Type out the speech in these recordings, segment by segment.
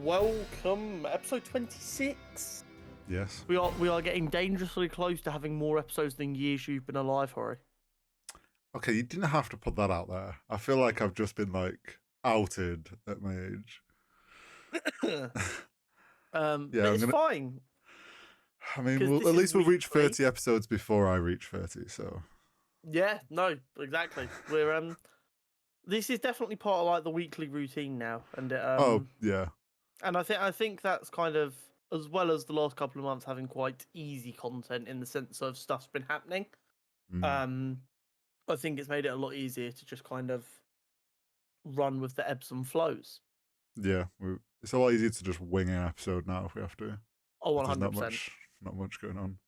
Welcome, episode 26. Yes. We are getting dangerously close to having more episodes than years you've been alive, Hori. Okay, you didn't have to put that out there. I feel like I've just been outed at my age. But it's fine. I mean, at least we'll reach 30 episodes before I reach 30, so. Yeah, no, exactly. We're this is definitely part of like the weekly routine now, and Oh yeah. And I think that's kind of, as well as the last couple of months having quite easy content in the sense of stuff's been happening. I think it's made it a lot easier to just kind of run with the ebbs and flows. Yeah, it's a lot easier to just wing an episode now if we have to. Oh, 100%. Not much going on.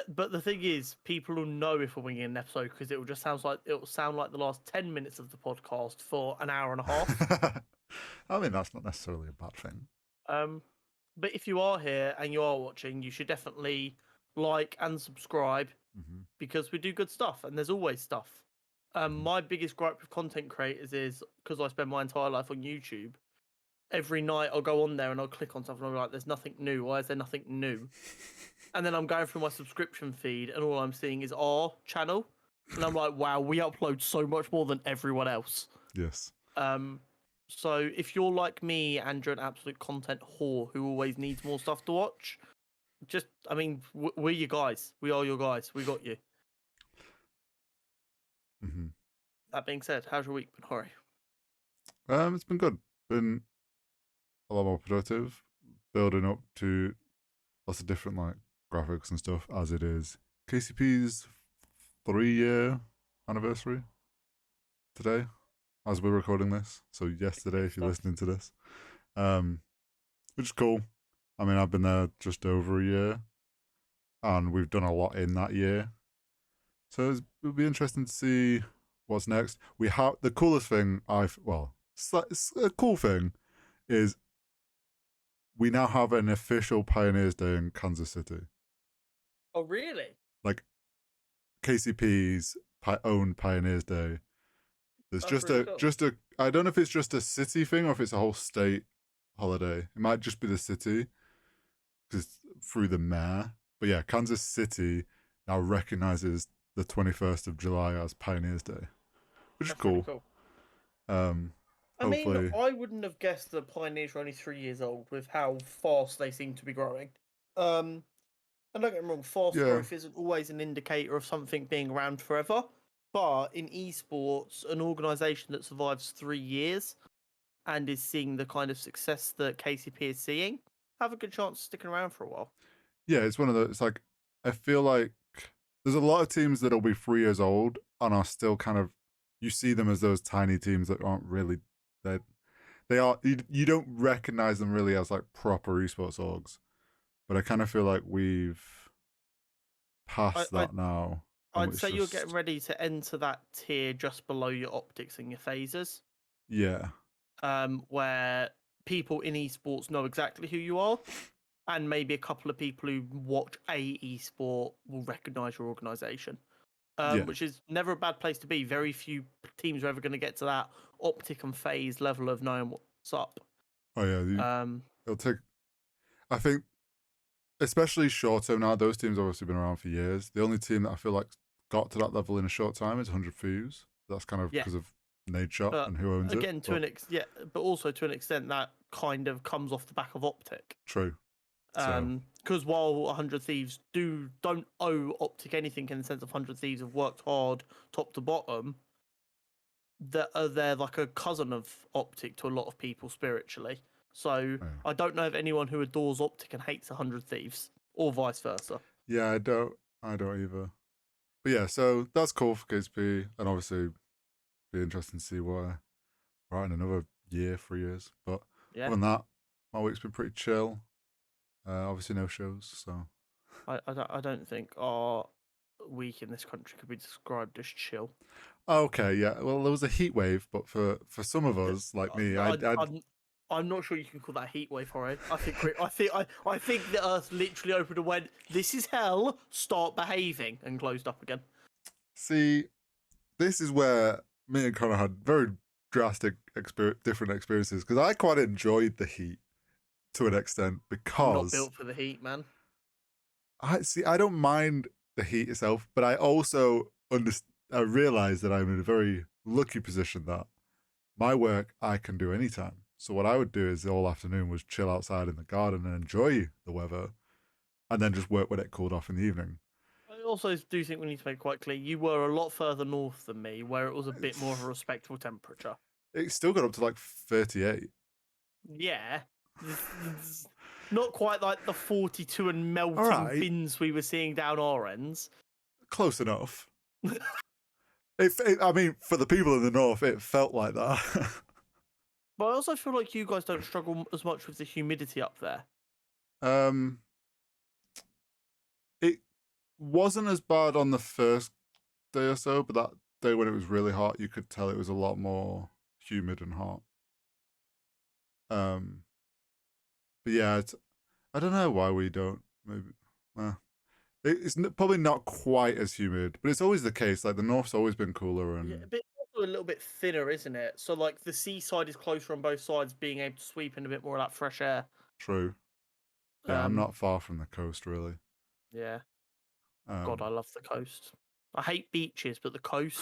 But the thing is, people will know if we're winging an episode because it will sound like the last 10 minutes of the podcast for an hour and a half. I mean, that's not necessarily a bad thing. But if you are here and you are watching, you should definitely like and subscribe because we do good stuff and there's always stuff. My biggest gripe with content creators is because I spend my entire life on YouTube. Every night I'll go on there and I'll click on something and I'll be like, there's nothing new. Why is there nothing new? And then I'm going through my subscription feed and all I'm seeing is our channel. And I'm like, wow, we upload so much more than everyone else. Yes. So if you're like me and you're an absolute content whore who always needs more stuff to watch, we're your guys. We are your guys. We got you. That being said, how's your week been, Hori? It's been good. Been a lot more productive, building up to lots of different graphics and stuff as it is KCP's 3-year anniversary today as we're recording this. So yesterday, if you're listening to this, which is cool. I mean, I've been there just over a year and we've done a lot in that year. So it'll be interesting to see what's next. We have the coolest thing it's a cool thing is we now have an official Pioneers Day in Kansas City. Oh, really? Like KCP's own Pioneers Day. There's I don't know if it's just a city thing or if it's a whole state holiday. It might just be the city because through the mayor. But yeah, Kansas City now recognizes the 21st of July as Pioneers Day, which is cool. I mean, I wouldn't have guessed that Pioneers were only 3 years old with how fast they seem to be growing. And don't get me wrong, fast growth isn't always an indicator of something being around forever. But in esports, an organisation that survives 3 years and is seeing the kind of success that KCP is seeing have a good chance of sticking around for a while. Yeah, it's one of those. It's I feel like there's a lot of teams that'll be 3 years old and are still kind of. You see them as those tiny teams that aren't really. They are. You don't recognize them really as proper esports orgs, but I kind of feel like we've passed that now. I'd say you're getting ready to enter that tier just below your optics and your phasers. Yeah. Where people in esports know exactly who you are, and maybe a couple of people who watch a esport will recognize your organization. Which is never a bad place to be. Very few teams are ever going to get to that optic and phase level of knowing what's up. Oh yeah. It'll take. I think, especially short term now. Those teams have obviously been around for years. The only team that I feel like got to that level in a short time is 100 Thieves. That's kind of because of Nadeshot and who owns it. Again, but also to an extent that kind of comes off the back of Optic. True. Because while 100 Thieves don't owe Optic anything in the sense of 100 Thieves have worked hard top to bottom, they're like a cousin of Optic to a lot of people spiritually. So I don't know of anyone who adores Optic and hates 100 Thieves, or vice versa. Yeah, I don't either. But yeah, so that's cool for KSP, and obviously be interesting to see why we're in another year, 3 years. But other than that, my week's been pretty chill. Obviously no shows, so I don't think our week in this country could be described as chill. Okay, yeah. Well, there was a heat wave, but for some of us like me, I'm not sure you can call that a heat wave, Hori. I think the Earth literally opened and went, "This is hell. Start behaving," and closed up again. See, this is where me and Connor had very drastic different experiences because I quite enjoyed the heat. to an extent I'm not because built for the heat, man. I don't mind the heat itself, but I also I realize that I'm in a very lucky position that my work I can do anytime. So what I would do is all afternoon was chill outside in the garden and enjoy the weather, and then just work when it cooled off in the evening. I also do think we need to make quite clear you were a lot further north than me, where it was a bit more of a respectable temperature. It still got up to like 38. Yeah. Not quite like the 42 and melting bins we were seeing down our ends. Close enough. I mean, for the people in the north, it felt like that. But I also feel like you guys don't struggle as much with the humidity up there. It wasn't as bad on the first day or so, but that day when it was really hot, you could tell it was a lot more humid and hot. But yeah, I don't know why we don't. Maybe it's probably not quite as humid, but it's always the case. Like the north's always been cooler and also a little bit thinner, isn't it? So like the seaside is closer on both sides, being able to sweep in a bit more of that fresh air. True. Yeah, I'm not far from the coast, really. Yeah. God, I love the coast. I hate beaches, but the coast,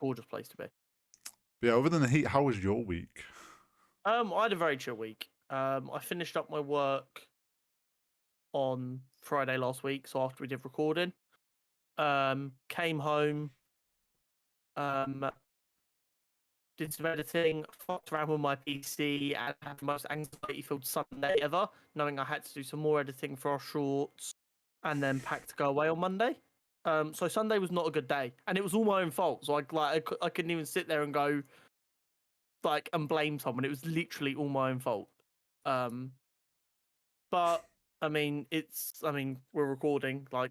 gorgeous place to be. But yeah, other than the heat, how was your week? I had a very chill week. I finished up my work on Friday last week, so after we did recording. Came home, did some editing, fucked around with my PC, and had the most anxiety-filled Sunday ever, knowing I had to do some more editing for our shorts, and then packed to go away on Monday. So Sunday was not a good day, and it was all my own fault. So I couldn't even sit there and go and blame someone. It was literally all my own fault. But I mean, we're recording. I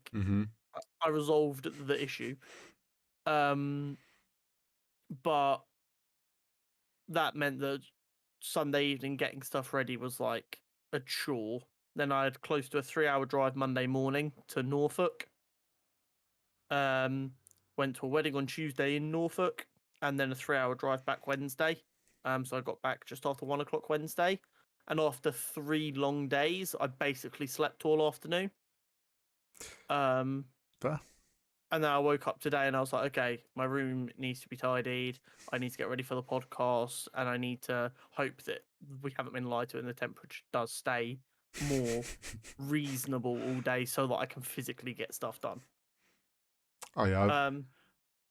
resolved the issue. But that meant that Sunday evening getting stuff ready was like a chore. Then I had close to a 3-hour drive Monday morning to Norfolk. Went to a wedding on Tuesday in Norfolk, and then a 3-hour drive back Wednesday. So I got back just after 1 o'clock Wednesday. And after 3 long days, I basically slept all afternoon. Fair. And then I woke up today and I was like, okay, my room needs to be tidied. I need to get ready for the podcast. And I need to hope that we haven't been lied to and the temperature does stay more reasonable all day so that I can physically get stuff done. Oh, yeah.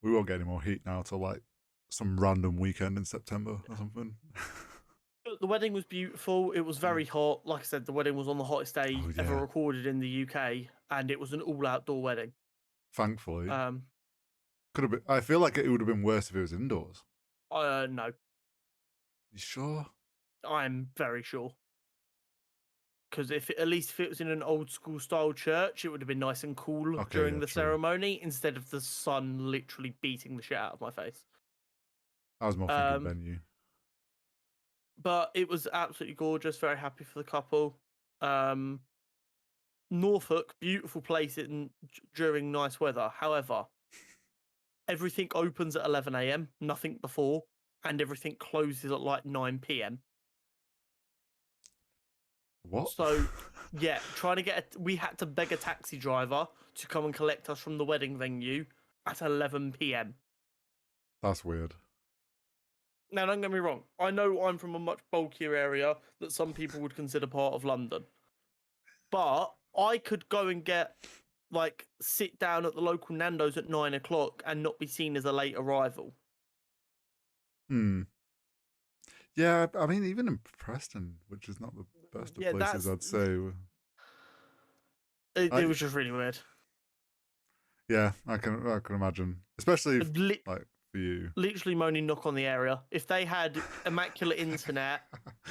We won't get any more heat now till like some random weekend in September or something. The wedding was beautiful. It was very hot. Like I said, the wedding was on the hottest day ever recorded in the UK. And it was an all-outdoor wedding. Thankfully. Could have been. I feel like it would have been worse if it was indoors. No. You sure? I'm very sure. Because at least if it was in an old school style church, it would have been nice and cool during the ceremony instead of the sun literally beating the shit out of my face. I was more thinking venue. But it was absolutely gorgeous. Very happy for the couple. Norfolk, beautiful place during nice weather. However, everything opens at 11 a.m, nothing before, and everything closes at like 9 p.m. What? So, yeah, we had to beg a taxi driver to come and collect us from the wedding venue at 11 p.m. That's weird. Now, don't get me wrong. I know I'm from a much bulkier area that some people would consider part of London. But I could go and sit down at the local Nando's at 9 o'clock and not be seen as a late arrival. Yeah, I mean, even in Preston, which is not the best of places, I'd say. It was just really weird. Yeah, I can imagine. Especially for you. Literally moaning knock on the area. If they had immaculate internet,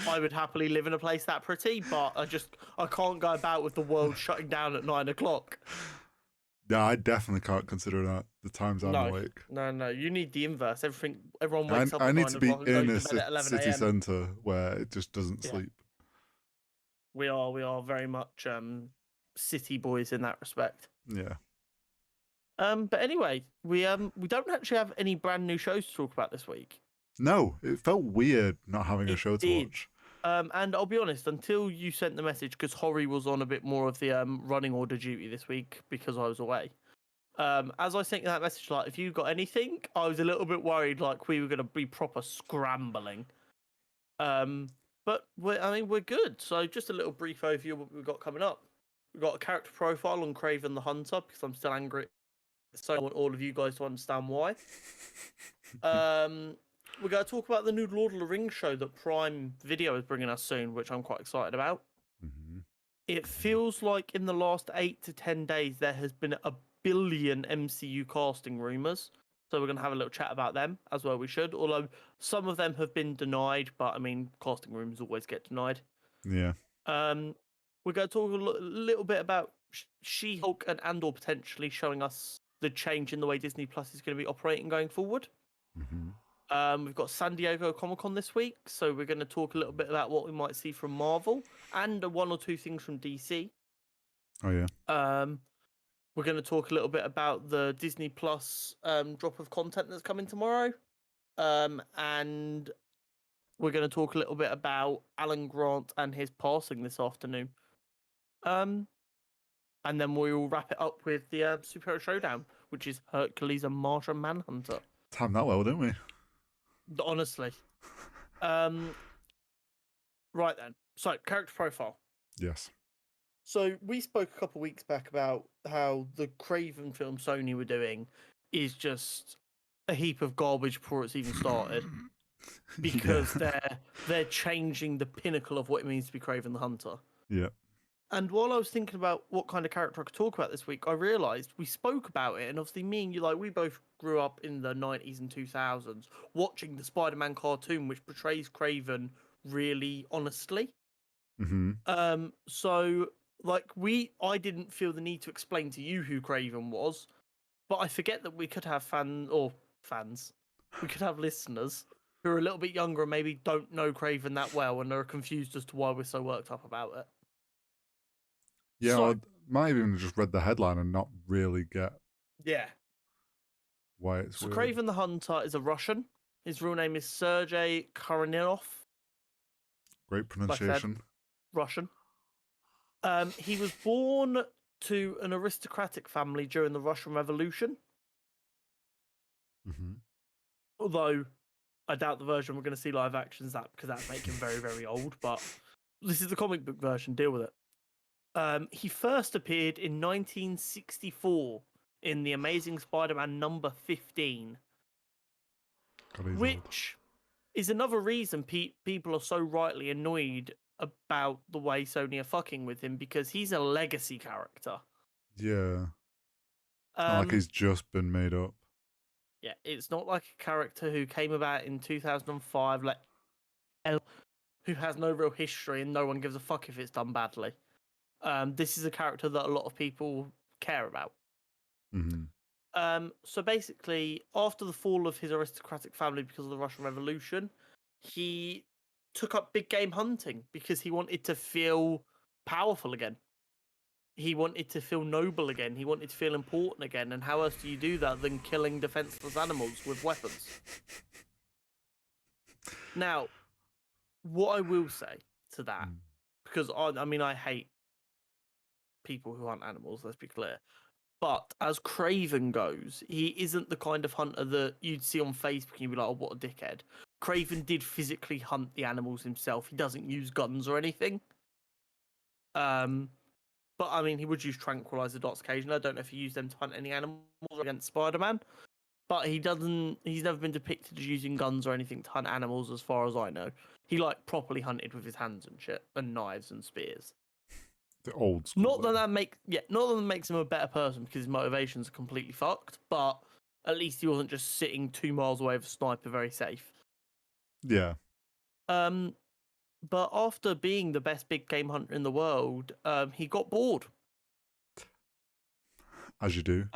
I would happily live in a place that pretty, but I can't go about with the world shutting down at 9 o'clock. No, I definitely can't consider that the times I'm awake. No, you need the inverse. Everyone wakes up I at need 9 to be o'clock in and a to bed at 11 city a.m. centre where it just doesn't sleep. We are very much city boys in that respect. Yeah. But anyway, we don't actually have any brand new shows to talk about this week. No, it felt weird not having a show to watch. And I'll be honest, until you sent the message, because Hori was on a bit more of the running order duty this week because I was away. As I sent you that message, like, if you got anything, I was a little bit worried, like, we were going to be proper scrambling. But we're good. So just a little brief overview of what we've got coming up. We've got a character profile on Kraven the Hunter, because I'm still angry. So I want all of you guys to understand why. We're going to talk about the new Lord of the Rings show that Prime Video is bringing us soon, which I'm quite excited about. It feels like in the last 8 to 10 days, there has been a billion MCU casting rumours. So we're going to have a little chat about them as well. We should, although some of them have been denied, but I mean, casting rumours always get denied. Yeah. We're going to talk a little bit about She-Hulk and Andor potentially showing us the change in the way Disney Plus is going to be operating going forward. We've got San Diego Comic-Con this week, so we're going to talk a little bit about what we might see from Marvel and one or two things from DC. Oh, yeah. We're going to talk a little bit about the Disney Plus drop of content that's coming tomorrow. And we're going to talk a little bit about Alan Grant and his passing this afternoon. And then we'll wrap it up with the Superhero Showdown, which is Hercules and Martian Manhunter. Timed that well, didn't we? Honestly. Right then. So, character profile. Yes. So, we spoke a couple of weeks back about how the Kraven film Sony were doing is just a heap of garbage before it's even started. Because they're changing the pinnacle of what it means to be Kraven the Hunter. Yeah. And while I was thinking about what kind of character I could talk about this week, I realised we spoke about it, and obviously me and you, like, we both grew up in the 90s and 2000s watching the Spider-Man cartoon, which portrays Kraven really honestly. So, like, I didn't feel the need to explain to you who Kraven was, but I forget that we could have we could have listeners who are a little bit younger and maybe don't know Kraven that well and are confused as to why we're so worked up about it. Yeah, I might have even just read the headline and not really get why it's so weird. Kraven the Hunter is a Russian. His real name is Sergei Karanilov. Great pronunciation. Russian. He was born to an aristocratic family during the Russian Revolution. Although I doubt the version we're going to see live action is that, because that's making him very, very old. But this is the comic book version. Deal with it. He first appeared in 1964 in The Amazing Spider-Man number 15, which is another reason people are so rightly annoyed about the way Sony are fucking with him, because he's a legacy character. Yeah. It's not like he's just been made up. Yeah, it's not like a character who came about in 2005, like, who has no real history and no one gives a fuck if it's done badly. This is a character that a lot of people care about. So basically, after the fall of his aristocratic family because of the Russian Revolution, he took up big game hunting because he wanted to feel powerful again. He wanted to feel noble again. He wanted to feel important again. And how else do you do that than killing defenseless animals with weapons? Now, what I will say to that, because I hate people who hunt animals, let's be clear. But as Kraven goes, he isn't the kind of hunter that you'd see on Facebook and you'd be like, oh, what a dickhead. Kraven did physically hunt the animals himself. He doesn't use guns or anything. But I mean, he would use tranquilizer dots occasionally. I don't know if he used them to hunt any animals against Spider-Man. But he's never been depicted as using guns or anything to hunt animals as far as I know. He properly hunted with his hands and shit, and knives and spears. The old school. Not that that makes him a better person because his motivations are completely fucked, but at least he wasn't just sitting 2 miles away with a sniper, very safe. Yeah. But after being the best big game hunter in the world, he got bored. As you do.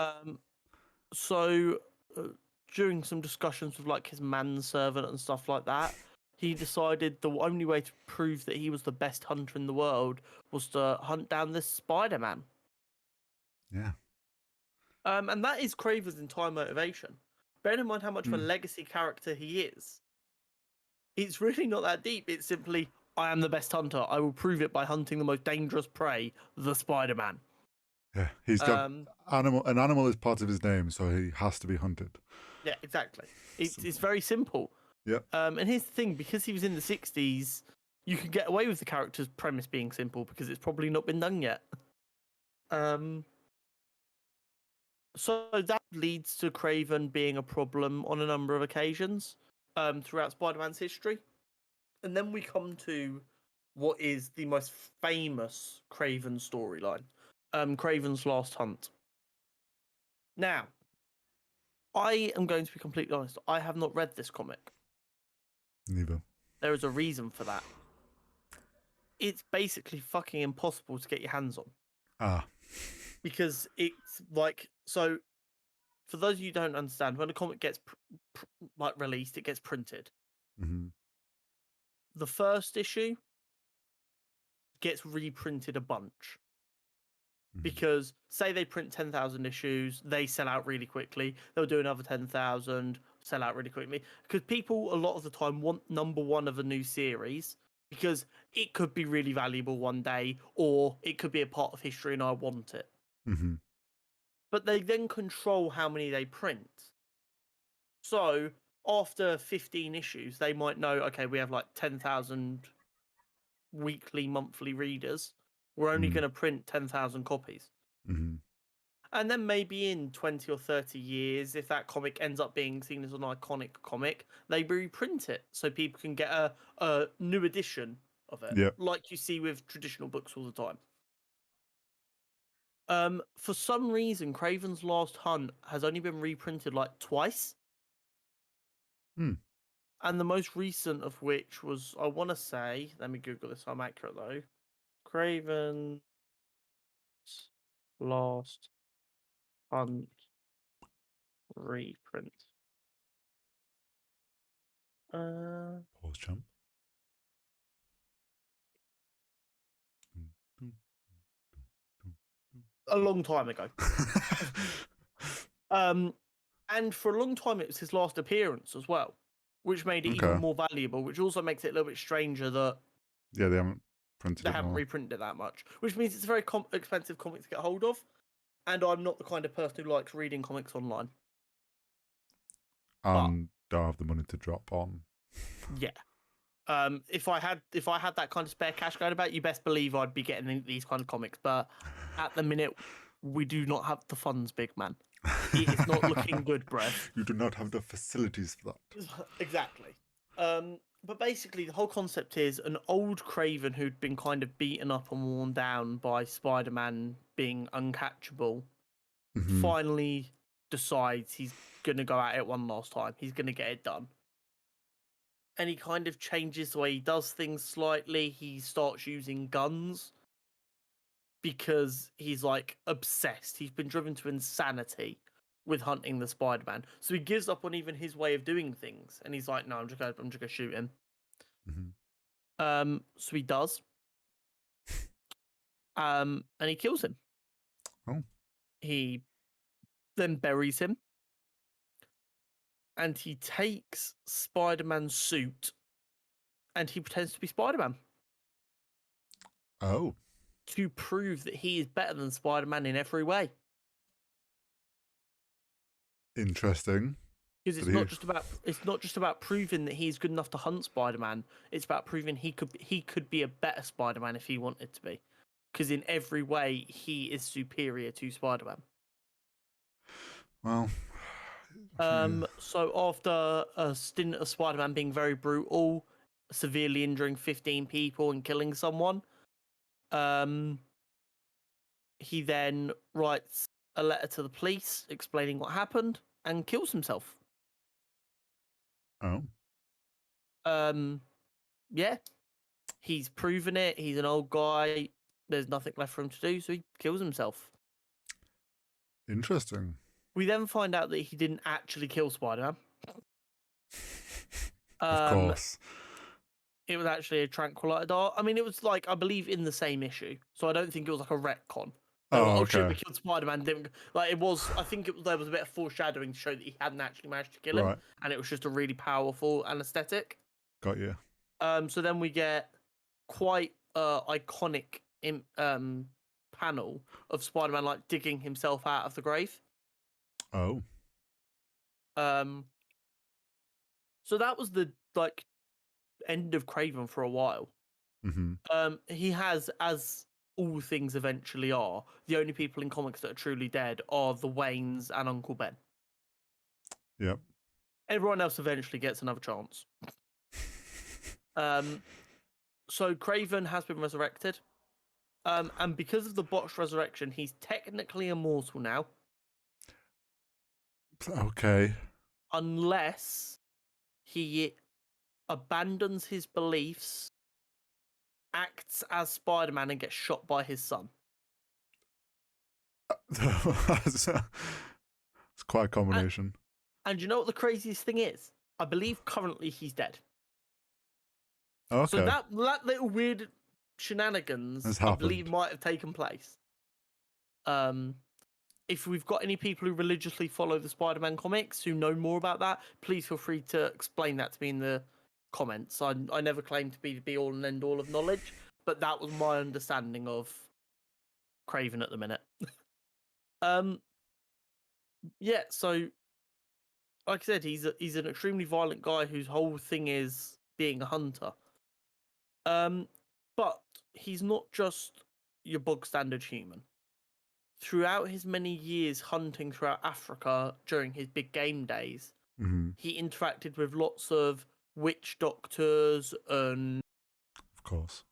So during some discussions with his manservant and stuff like that, he decided the only way to prove that he was the best hunter in the world was to hunt down this Spider-Man. Yeah. And that is Kraven's entire motivation. Bear in mind how much of a legacy character he is. It's really not that deep. It's simply, I am the best hunter. I will prove it by hunting the most dangerous prey, the Spider-Man. Yeah, he's got animal. An animal is part of his name, so he has to be hunted. Yeah, exactly. It's very simple. Yeah. And here's the thing: because he was in the '60s, you can get away with the character's premise being simple because it's probably not been done yet. So that leads to Kraven being a problem on a number of occasions throughout Spider-Man's history. And then we come to what is the most famous Kraven storyline, Kraven's Last Hunt. Now, I am going to be completely honest. I have not read this comic. Neither. There is a reason for that. It's basically fucking impossible to get your hands on. Ah. Because it's like, so for those of you who don't understand, when a comic gets released, it gets printed. Mm-hmm. The first issue gets reprinted a bunch. Because say they print 10,000 issues, they sell out really quickly. They'll do another 10,000, sell out really quickly. Because people a lot of the time want number one of a new series because it could be really valuable one day, or it could be a part of history and I want it. Mm-hmm. But they then control how many they print. So after 15 issues, they might know, okay, we have like 10,000 weekly, monthly readers. We're only going to print 10,000 copies. Mm-hmm. And then maybe in 20 or 30 years, if that comic ends up being seen as an iconic comic, they reprint it so people can get a new edition of it. Yep. Like you see with traditional books all the time. For some reason, Kraven's Last Hunt has only been reprinted like twice. And the most recent of which was, I want to say, let me Google this, I'm accurate though. Kraven's Last Hunt reprint. Pause jump. A long time ago. And for a long time, it was his last appearance as well, which made it even more valuable, which also makes it a little bit stranger that they haven't printed they haven't reprinted it that much, which means it's a very expensive comic to get hold of. And I'm not the kind of person who likes reading comics online. And don't have the money to drop on. Yeah. If I had that kind of spare cash going about, you best believe I'd be getting these kind of comics. But at the minute, we do not have the funds, big man. It's not looking good, Brett. You do not have the facilities for that. Exactly. But basically, the whole concept is an old Kraven who'd been kind of beaten up and worn down by Spider-Man being uncatchable, finally decides he's going to go at it one last time. He's going to get it done. And he kind of changes the way he does things slightly. He starts using guns because he's like obsessed. He's been driven to insanity with hunting the Spider-Man. So he gives up on even his way of doing things. And he's like, no, I'm just gonna shoot him. So he does. And he kills him. Oh. He then buries him. And he takes Spider-Man's suit and he pretends to be Spider-Man. Oh. To prove that he is better than Spider-Man in every way. Interesting. Because it's not just about proving that he's good enough to hunt Spider-Man. It's about proving he could be a better Spider-Man if he wanted to be. Because in every way he is superior to Spider-Man. Well, so after a stint of Spider-Man being very brutal, severely injuring 15 people and killing someone, he then writes a letter to the police explaining what happened and kills himself. Oh. Yeah. He's proven it. He's an old guy. There's nothing left for him to do, so he kills himself. Interesting. We then find out that he didn't actually kill Spider-Man. Of course. It was actually a tranquilizer dart. I mean, it was like, I believe, in the same issue. So I don't think it was like a retcon. Shit, we killed Spider-Man. Like, it was, I think there was a bit of foreshadowing to show that he hadn't actually managed to kill him. And it was just a really powerful anesthetic. Got you. So then we get quite iconic panel of Spider-Man like digging himself out of the grave. Oh. So that was the like end of Kraven for a while. He has, as all things eventually are, the only people in comics that are truly dead are the Waynes and Uncle Ben. Yep. Everyone else eventually gets another chance. So Kraven has been resurrected. And because of the botched resurrection, he's technically immortal now. Okay. Unless he abandons his beliefs, acts as Spider-Man, and gets shot by his son. It's quite a combination. And you know what the craziest thing is? I believe currently he's dead. Okay. So that little weird shenanigans, I believe, might have taken place. If we've got any people who religiously follow the Spider-Man comics who know more about that, please feel free to explain that to me in the comments. I never claim to be the be-all and end-all of knowledge, but that was my understanding of Kraven at the minute. Yeah, so like I said, he's an extremely violent guy whose whole thing is being a hunter. But he's not just your bog standard human. Throughout his many years hunting throughout Africa during his big game days, he interacted with lots of witch doctors and, of course,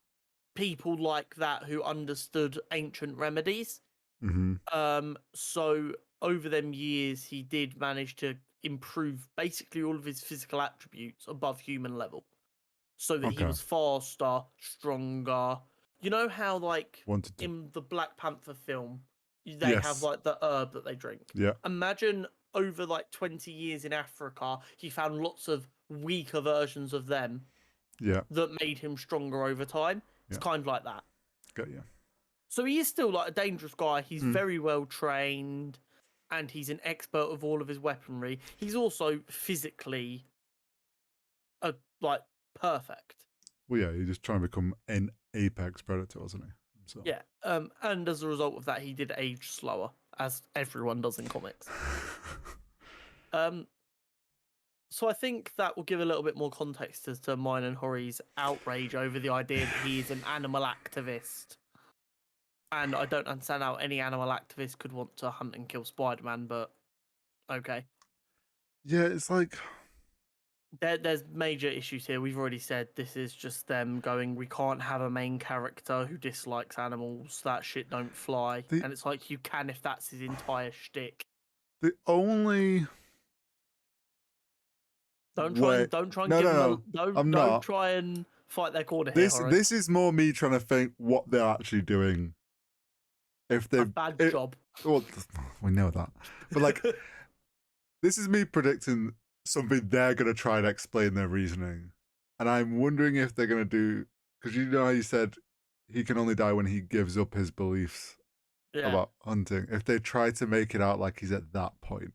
people like that who understood ancient remedies. So over them years, he did manage to improve basically all of his physical attributes above human level, so that he was faster, stronger. You know how, like, in the Black Panther film, they have like the herb that they drink. Yeah. Imagine over like 20 years in Africa, he found lots of weaker versions of them. Yeah. That made him stronger over time. It's kind of like that. Got you. So he is still like a dangerous guy. He's very well trained, and he's an expert of all of his weaponry. He's also physically like perfect. Well, yeah, he's just trying to become an apex predator, wasn't he? So. Yeah, and as a result of that, he did age slower, as everyone does in comics. So I think that will give a little bit more context as to mine and Hori's outrage over the idea that he is an animal activist. And I don't understand how any animal activist could want to hunt and kill Spider-Man, but okay. Yeah, it's like... There's major issues here. We've already said this is just them going, we can't have a main character who dislikes animals. That shit don't fly. And it's like, you can if that's his entire shtick. The only... Don't try and try and fight their corner here. This is more me trying to think what they're actually doing. If they're a bad job. Well, we know that. But like, this is me predicting something they're going to try and explain their reasoning. And I'm wondering if they're going to do, because you know how you said he can only die when he gives up his beliefs about hunting. If they try to make it out like he's at that point,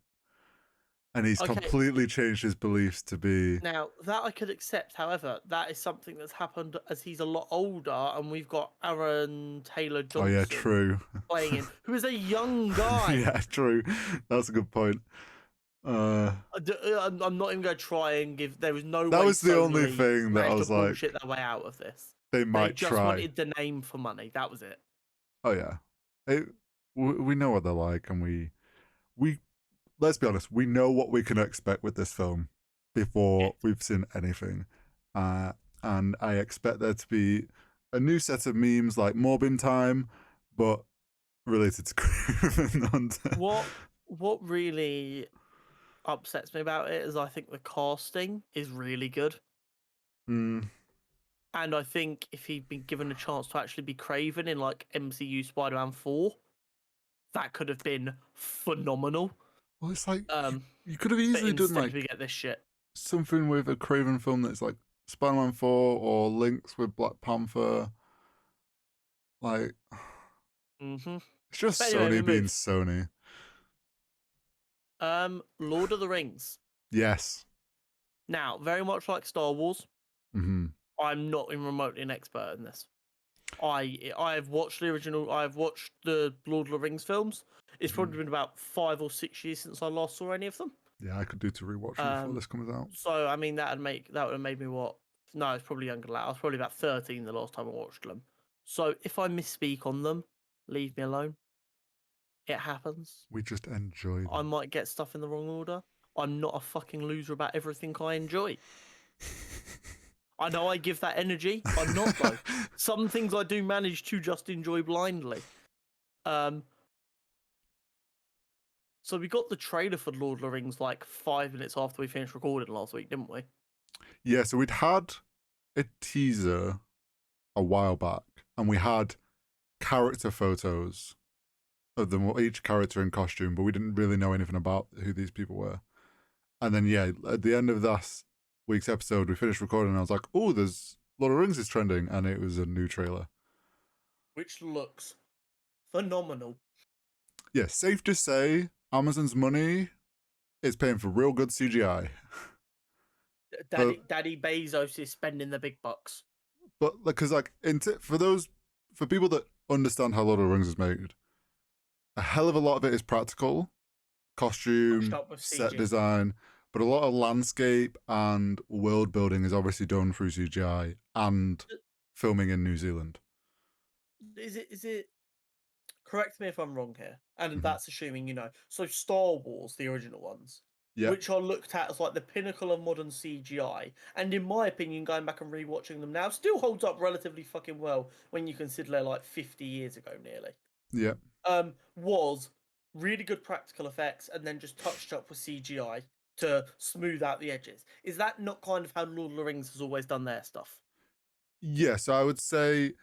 and he's completely changed his beliefs to be... Now, that I could accept. However, that is something that's happened as he's a lot older, and we've got Aaron Taylor Johnson. Oh, yeah, true. Playing him, who is a young guy. Yeah, true. That's a good point. I'm not even going to try and give... There was no way... That was the only thing that I was like... bullshit their way out of this. They might try. They just wanted the name for money. That was it. Oh, yeah. We know what they're like, and we let's be honest, we know what we can expect with this film before we've seen anything. And I expect there to be a new set of memes like Morbin Time, but related to Kraven the Hunter. What really upsets me about it is I think the casting is really good. And I think if he'd been given a chance to actually be Kraven in like MCU Spider-Man 4, that could have been phenomenal. Well, it's like you could have easily done like we get this shit. Something with a Kraven film that's like Spider-Man 4 or links with Black Panther. Like, it's just Sony being Sony. Lord of the Rings. Yes. Now, very much like Star Wars, I'm not even remotely an expert in this. I've watched the original. I've watched the Lord of the Rings films. It's probably been about 5 or 6 years since I last saw any of them. Yeah, I could do to rewatch them before this comes out. So I mean, that would have made me what? No, it's probably younger than that. I was probably about 13 the last time I watched them. So if I misspeak on them, leave me alone. It happens. We just enjoy them. I might get stuff in the wrong order. I'm not a fucking loser about everything I enjoy. I know I give that energy. I'm not though. Some things I do manage to just enjoy blindly. So we got the trailer for Lord of the Rings like 5 minutes after we finished recording last week, didn't we? Yeah, so we'd had a teaser a while back, and we had character photos of them, each character in costume, but we didn't really know anything about who these people were. And then, yeah, at the end of this week's episode, we finished recording, and I was like, oh, there's Lord of the Rings is trending, and it was a new trailer. Which looks phenomenal. Yeah, safe to say, Amazon's money is paying for real good CGI. Daddy Bezos is spending the big bucks. But because for people that understand how Lord of the Rings is made, a hell of a lot of it is practical, costume, set design, but a lot of landscape and world building is obviously done through CGI and filming in New Zealand. Is it? Correct me if I'm wrong here, and that's assuming you know. So Star Wars, the original ones, which are looked at as like the pinnacle of modern CGI, and in my opinion, going back and rewatching them now, still holds up relatively fucking well when you consider they're like 50 years ago nearly. Yeah. Was really good practical effects and then just touched up with CGI to smooth out the edges. Is that not kind of how Lord of the Rings has always done their stuff? Yes, I would say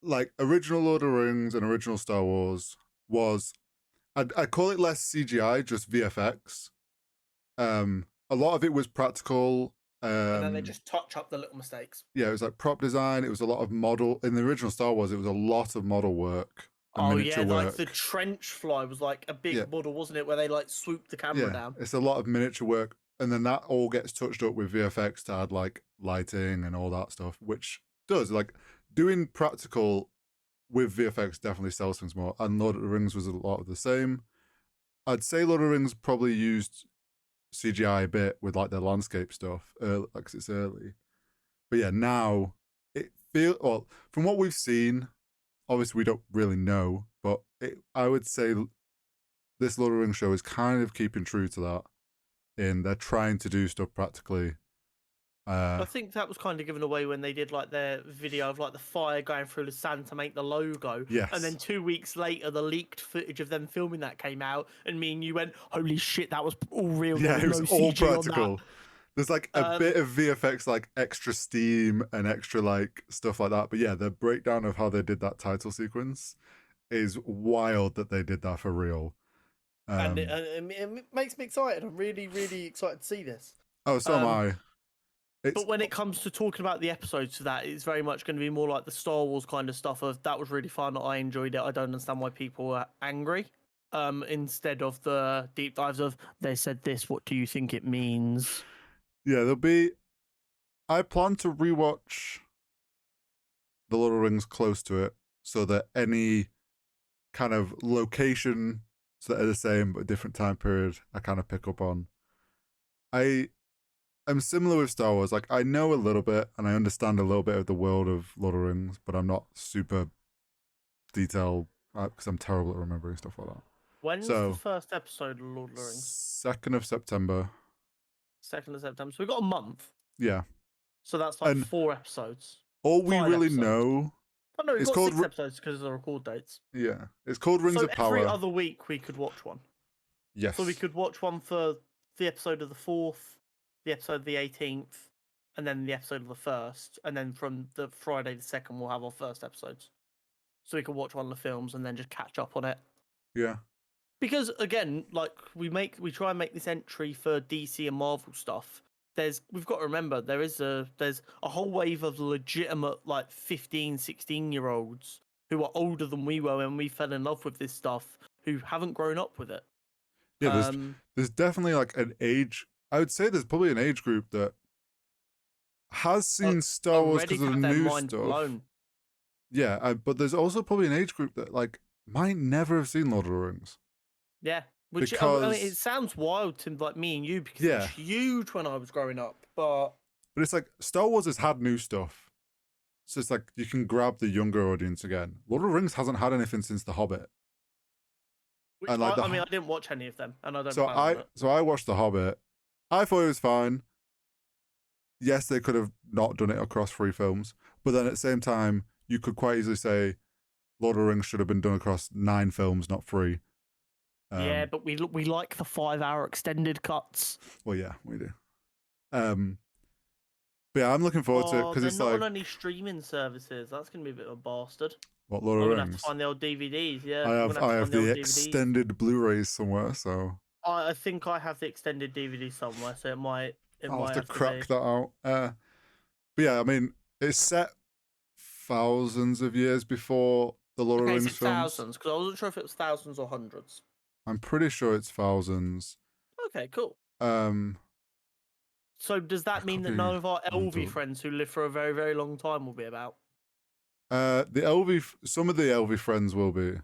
like original Lord of the Rings and original Star Wars was, I'd call it less CGI, just VFX. A lot of it was practical. And then they just touch up the little mistakes. Yeah, it was like prop design. It was a lot of model. In the original Star Wars, it was a lot of model work. Miniature work. Like the trench fly was like a big model, wasn't it? Where they like swooped the camera down. It's a lot of miniature work. And then that all gets touched up with VFX to add like lighting and all that stuff, which does like doing practical with VFX definitely sells things more. And Lord of the Rings was a lot of the same. I'd say Lord of the Rings probably used CGI a bit with like the landscape stuff, like it's early. But yeah, now it feels, well, from what we've seen, obviously we don't really know, but I would say this Lord of the Rings show is kind of keeping true to that. In they're trying to do stuff practically. I think that was kind of given away when they did like their video of like the fire going through the sand to make the logo. Yes. And then 2 weeks later, the leaked footage of them filming that came out, and me and you went, "Holy shit, that was all real." Yeah, it was all practical. There's like a bit of VFX, like extra steam and extra like stuff like that. But yeah, the breakdown of how they did that title sequence is wild that they did that for real. And it makes me excited. I'm really, really excited to see this. Oh, so am I. But when it comes to talking about the episodes for that, it's very much going to be more like the Star Wars kind of stuff of that was really fun. I enjoyed it. I don't understand why people are angry. Instead of the deep dives of they said this, what do you think it means? Yeah, I plan to rewatch The Lord of the Rings close to it so that any kind of location that are the same but a different time period I kind of pick up on. I'm similar with Star Wars. Like I know a little bit and I understand a little bit of the world of Lord of the Rings, but I'm not super detailed because I'm terrible at remembering stuff like that. When's the first episode of Lord of the Rings? 2nd of September. 2nd of September. So we've got a month. Yeah. So that's like 4 episodes. All we really know. Oh no, it's got 6 episodes because of the record dates. Yeah, it's called Rings of Power. Every other week we could watch one. Yes. So we could watch one for the episode of the 4th, the episode of the 18th, and then the episode of the 1st, and then from the Friday the 2nd we'll have our first episodes. So we can watch one of the films and then just catch up on it. Yeah. Because again, like we try and make this entry for DC and Marvel stuff. We've got to remember there's a whole wave of legitimate like 15, 16-year-olds who are older than we were when we fell in love with this stuff who haven't grown up with it. Yeah, there's definitely like an age. I would say there's probably an age group that has seen Star are Wars ready because to of the have their new mind stuff. blown. Yeah, but there's also probably an age group that like might never have seen Lord of the Rings. Yeah, which I mean, it Because sounds wild to like me and you because it yeah, was huge when I was growing up. But it's like Star Wars has had new stuff, so it's like you can grab the younger audience again. Lord of the Rings hasn't had anything since The Hobbit, and like I mean, I didn't watch any of them, and I don't so plan on it. I watched The Hobbit. I thought it was fine. Yes, they could have not done it across 3 films, but then at the same time, you could quite easily say Lord of the Rings should have been done across 9 films, not 3. Yeah, but we like the 5-hour extended cuts. Well, yeah, we do. But yeah, I'm looking forward to it because they're it's not like on any streaming services. That's gonna be a bit of a bastard. what Lord of I'm the gonna have to Rings. find the old DVDs. Yeah, I have the extended Blu-rays somewhere, so I think I have the extended DVD somewhere, so it might I'll have to crack be. that out. But yeah, I mean, it's set thousands of years before the Lord of the Rings films. Thousands, because I wasn't sure if it was thousands or hundreds. I'm pretty sure it's thousands. Okay, cool. So does that mean that none of our LV friends who live for a very, very long time will be about? some of the LV friends will be.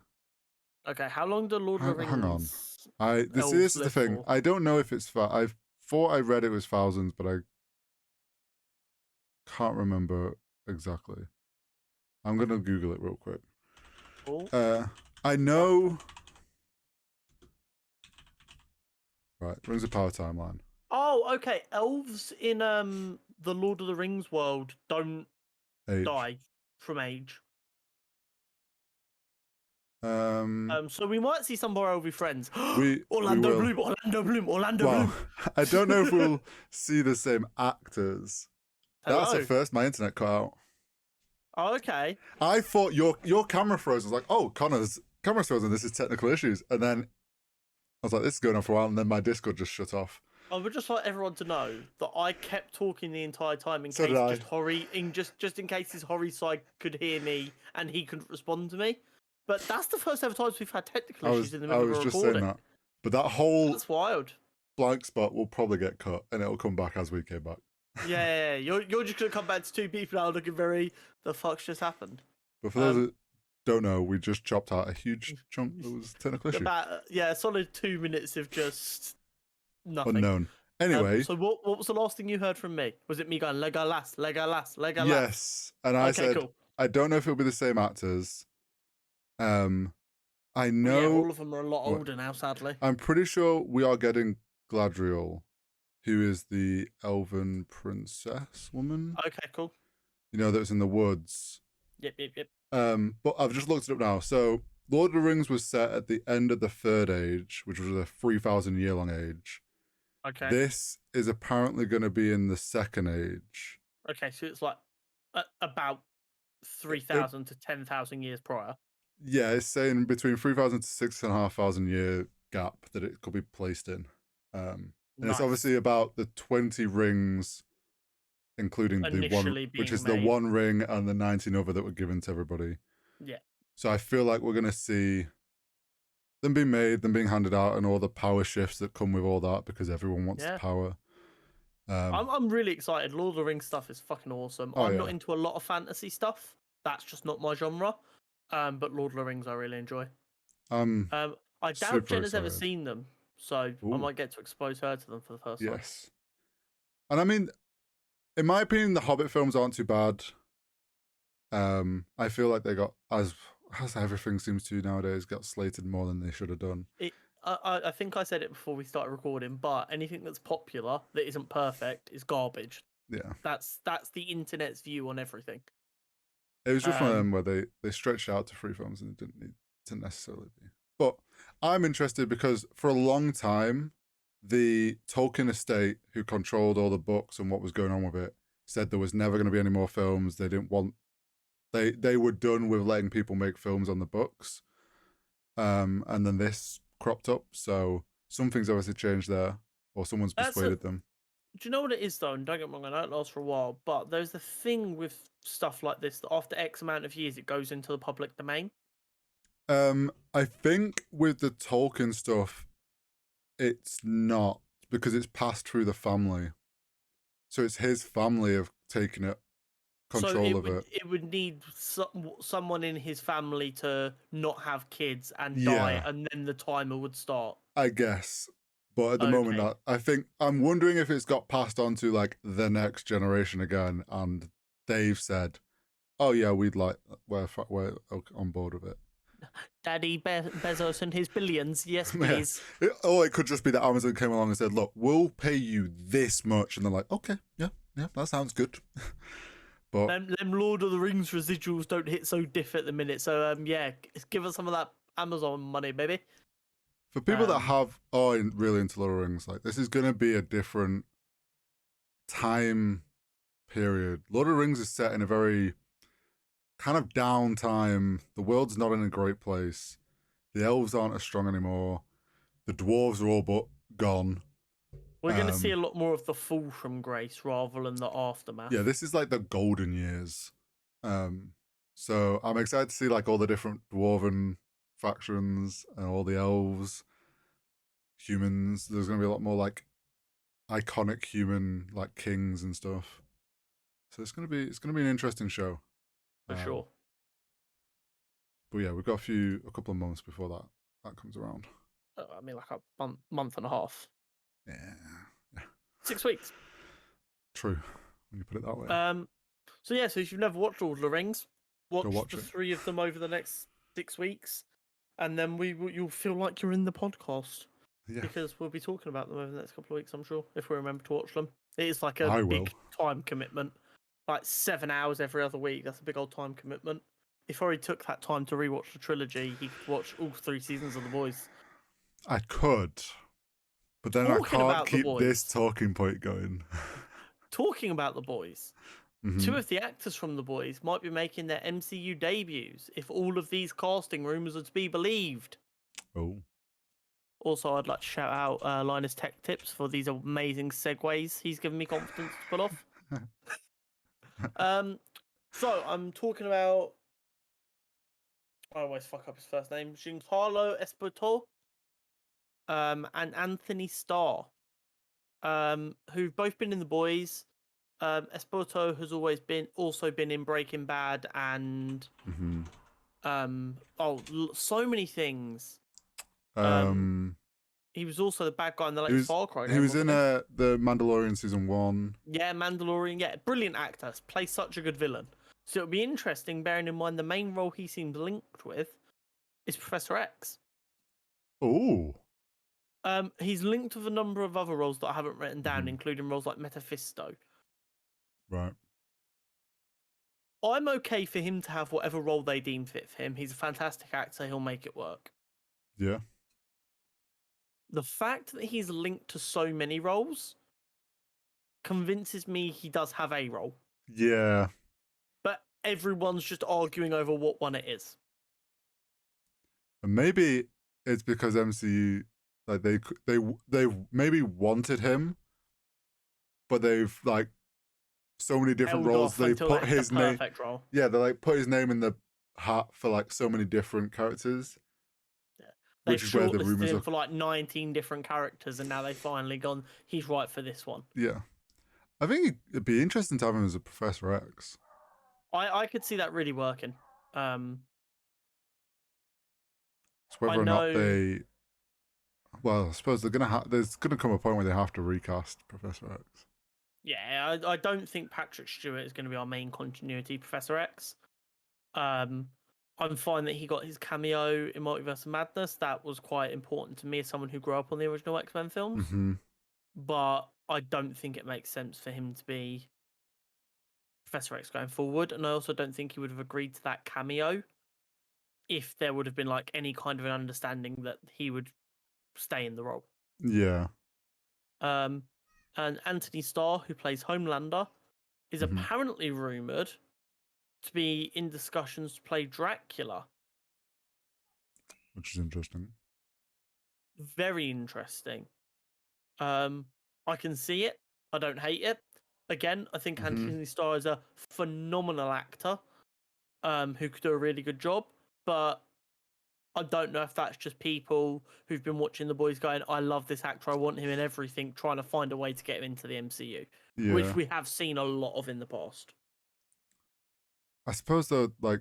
Okay, how long do Lord of the Rings? Hang on. This is the thing. For? I don't know if it's I thought I read it was thousands, but I can't remember exactly. I'm gonna Google it real quick. Cool. I know. Right, Rings of Power timeline. Oh, okay. Elves in the Lord of the Rings world don't die from age. So we might see some more LV friends. Orlando Bloom. I don't know if we'll see the same actors. Hello? That's at first my internet cut out. Oh, okay. I thought your camera froze. I was like, oh, Connor's camera's frozen. This is technical issues. And then I was like, this is going on for a while. And then my Discord just shut off. I would just like everyone to know that I kept talking the entire time in So case just in case his Hori side could hear me and he couldn't respond to me. But that's the first ever times we've had technical issues in the middle of a recording. I was just saying that. But that whole that's wild. Blank spot will probably get cut and it'll come back as we came back. Yeah, you're just gonna come back to 2 people now looking very the fuck's just happened. But for those that don't know, we just chopped out a huge chunk that was technical issue. A solid 2 minutes of just nothing. Unknown. Anyway. So what was the last thing you heard from me? Was it me going Legolas? Yes. And I said cool. I don't know if it'll be the same actors. I know all of them are a lot older now, sadly. I'm pretty sure we are getting Galadriel, who is the elven princess woman. Okay, cool. You know, that was in the woods. Yep. But I've just looked it up now. So Lord of the Rings was set at the end of the Third Age, which was a 3,000-year-long age. Okay. This is apparently going to be in the Second Age. Okay, so it's like about 3,000 to 10,000 years prior. Yeah, it's saying between 3,000 to 6,500 year gap that it could be placed in. And it's obviously about the 20 rings, including the one, which is the one ring and the 19 other that were given to everybody. Yeah. So I feel like we're going to see them being made, them being handed out, and all the power shifts that come with all that because everyone wants the power. I'm really excited. Lord of the Rings stuff is fucking awesome. I'm not into a lot of fantasy stuff. That's just not my genre. But Lord of the Rings I really enjoy. I doubt Jenna's ever seen them, so I might get to expose her to them for the first time. Yes. And I mean, in my opinion, the Hobbit films aren't too bad. I feel like they got, as everything seems to nowadays, got slated more than they should have done. I think I said it before we started recording, but anything that's popular that isn't perfect is garbage. Yeah. That's the internet's view on everything. It was just one of them where they stretched out to 3 films and it didn't need to necessarily be. But I'm interested because for a long time, the Tolkien estate, who controlled all the books and what was going on with it, said there was never going to be any more films. They didn't want. They were done with letting people make films on the books. And then this cropped up, so something's obviously changed there, or someone's persuaded them. Do you know what it is though? And don't get me wrong, I know it lasts for a while, but there's the thing with stuff like this that after X amount of years it goes into the public domain. I think with the Tolkien stuff, it's not, because it's passed through the family. So it's his family have taken it control of it. It would need someone in his family to not have kids and die, Yeah, and then the timer would start. I guess. But at the moment, Okay. I think I'm wondering if it's got passed on to like the next generation again, and they've said, "Oh yeah, we're on board with it." Daddy Bezos and his billions, yes Yeah. please. Or it could just be that Amazon came along and said, "Look, we'll pay you this much," and they're like, "Okay, yeah, that sounds good." But Them Lord of the Rings residuals don't hit so diff at the minute, so yeah, give us some of that Amazon money, baby. for people that are really into Lord of the Rings, like this is gonna be a different time period. Lord of the Rings is set in a very kind of down time. The world's not in a great place. The elves aren't as strong anymore. The dwarves are all but gone. We're going to see a lot more of the fall from grace rather than the aftermath. Yeah, this is like the golden years. So I'm excited to see like all the different dwarven factions and all the elves, humans. There's going to be a lot more like iconic human like kings and stuff. So it's going to be an interesting show. For sure. But yeah, we've got a couple of months before that comes around. I mean, like a month and a half. Yeah. 6 weeks. True, when you put it that way. So yeah, so if you've never watched Lord of the Rings, watch the it. 3 of them over the next 6 weeks, and then you'll feel like you're in the podcast. Yeah. Because we'll be talking about them over the next couple of weeks, I'm sure, if we remember to watch them. It is like a big time commitment. Like 7 hours every other week. That's a big old time commitment. If Ori took that time to rewatch the trilogy, he could watch all 3 seasons of The Boys. I could, but then I can't keep this talking point going. Talking about The Boys, 2 of the actors from The Boys might be making their MCU debuts if all of these casting rumours are to be believed. Oh. Also, I'd like to shout out Linus Tech Tips for these amazing segues he's given me confidence to pull off. So I'm talking about. I always fuck up his first name. Giancarlo Esposito, and Anthony Starr, who've both been in The Boys. Esposito has also been in Breaking Bad and so many things. He was also the bad guy in the latest Far Cry game. He was in the Mandalorian season 1. Yeah, Mandalorian. Yeah, brilliant actor. Plays such a good villain. So it'll be interesting, bearing in mind the main role he seems linked with is Professor X. Oh. He's linked with a number of other roles that I haven't written down, including roles like Mephisto. Right. I'm okay for him to have whatever role they deem fit for him. He's a fantastic actor. He'll make it work. Yeah. The fact that he's linked to so many roles convinces me he does have a role. Yeah. But everyone's just arguing over what one it is. And maybe it's because MCU, like they maybe wanted him, but they've like so many different roles. They put his name. Role. Yeah, they like put his name in the hat for like so many different characters. They've shortlisted him for like 19 different characters, and now they've finally gone, he's right for this one. Yeah. I think it'd be interesting to have him as a Professor X. I could see that really working. It's whether or not they... Well, I suppose there's going to come a point where they have to recast Professor X. Yeah, I don't think Patrick Stewart is going to be our main continuity Professor X. I'm fine that he got his cameo in Multiverse of Madness. That was quite important to me as someone who grew up on the original X-Men films. But I don't think it makes sense for him to be Professor X going forward. And I also don't think he would have agreed to that cameo if there would have been like any kind of an understanding that he would stay in the role. Yeah. And Anthony Starr, who plays Homelander, is apparently rumoured to be in discussions to play Dracula. Which is interesting. Very interesting. I can see it. I don't hate it. Again, I think Anthony Starr is a phenomenal actor who could do a really good job. But I don't know if that's just people who've been watching The Boys going, I love this actor, I want him in everything, trying to find a way to get him into the MCU, which Yeah. we have seen a lot of in the past. I suppose though, like,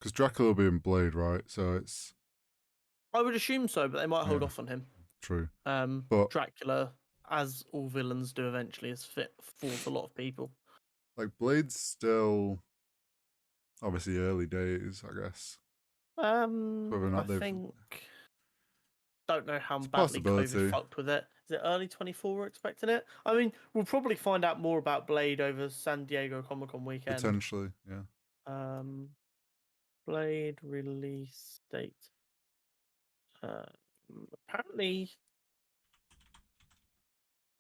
because Dracula will be in Blade, right? So it's I would assume so, but they might hold Yeah. off on him. true. But Dracula, as all villains do eventually, is fit for a lot of people. like Blade's still obviously early days, I guess. Whether or not I think don't know how It's a badly possibility. COVID fucked with it. Is it early 24 we're expecting it? I mean, we'll probably find out more about Blade over San Diego Comic-Con weekend. Potentially, yeah. Blade release date. Apparently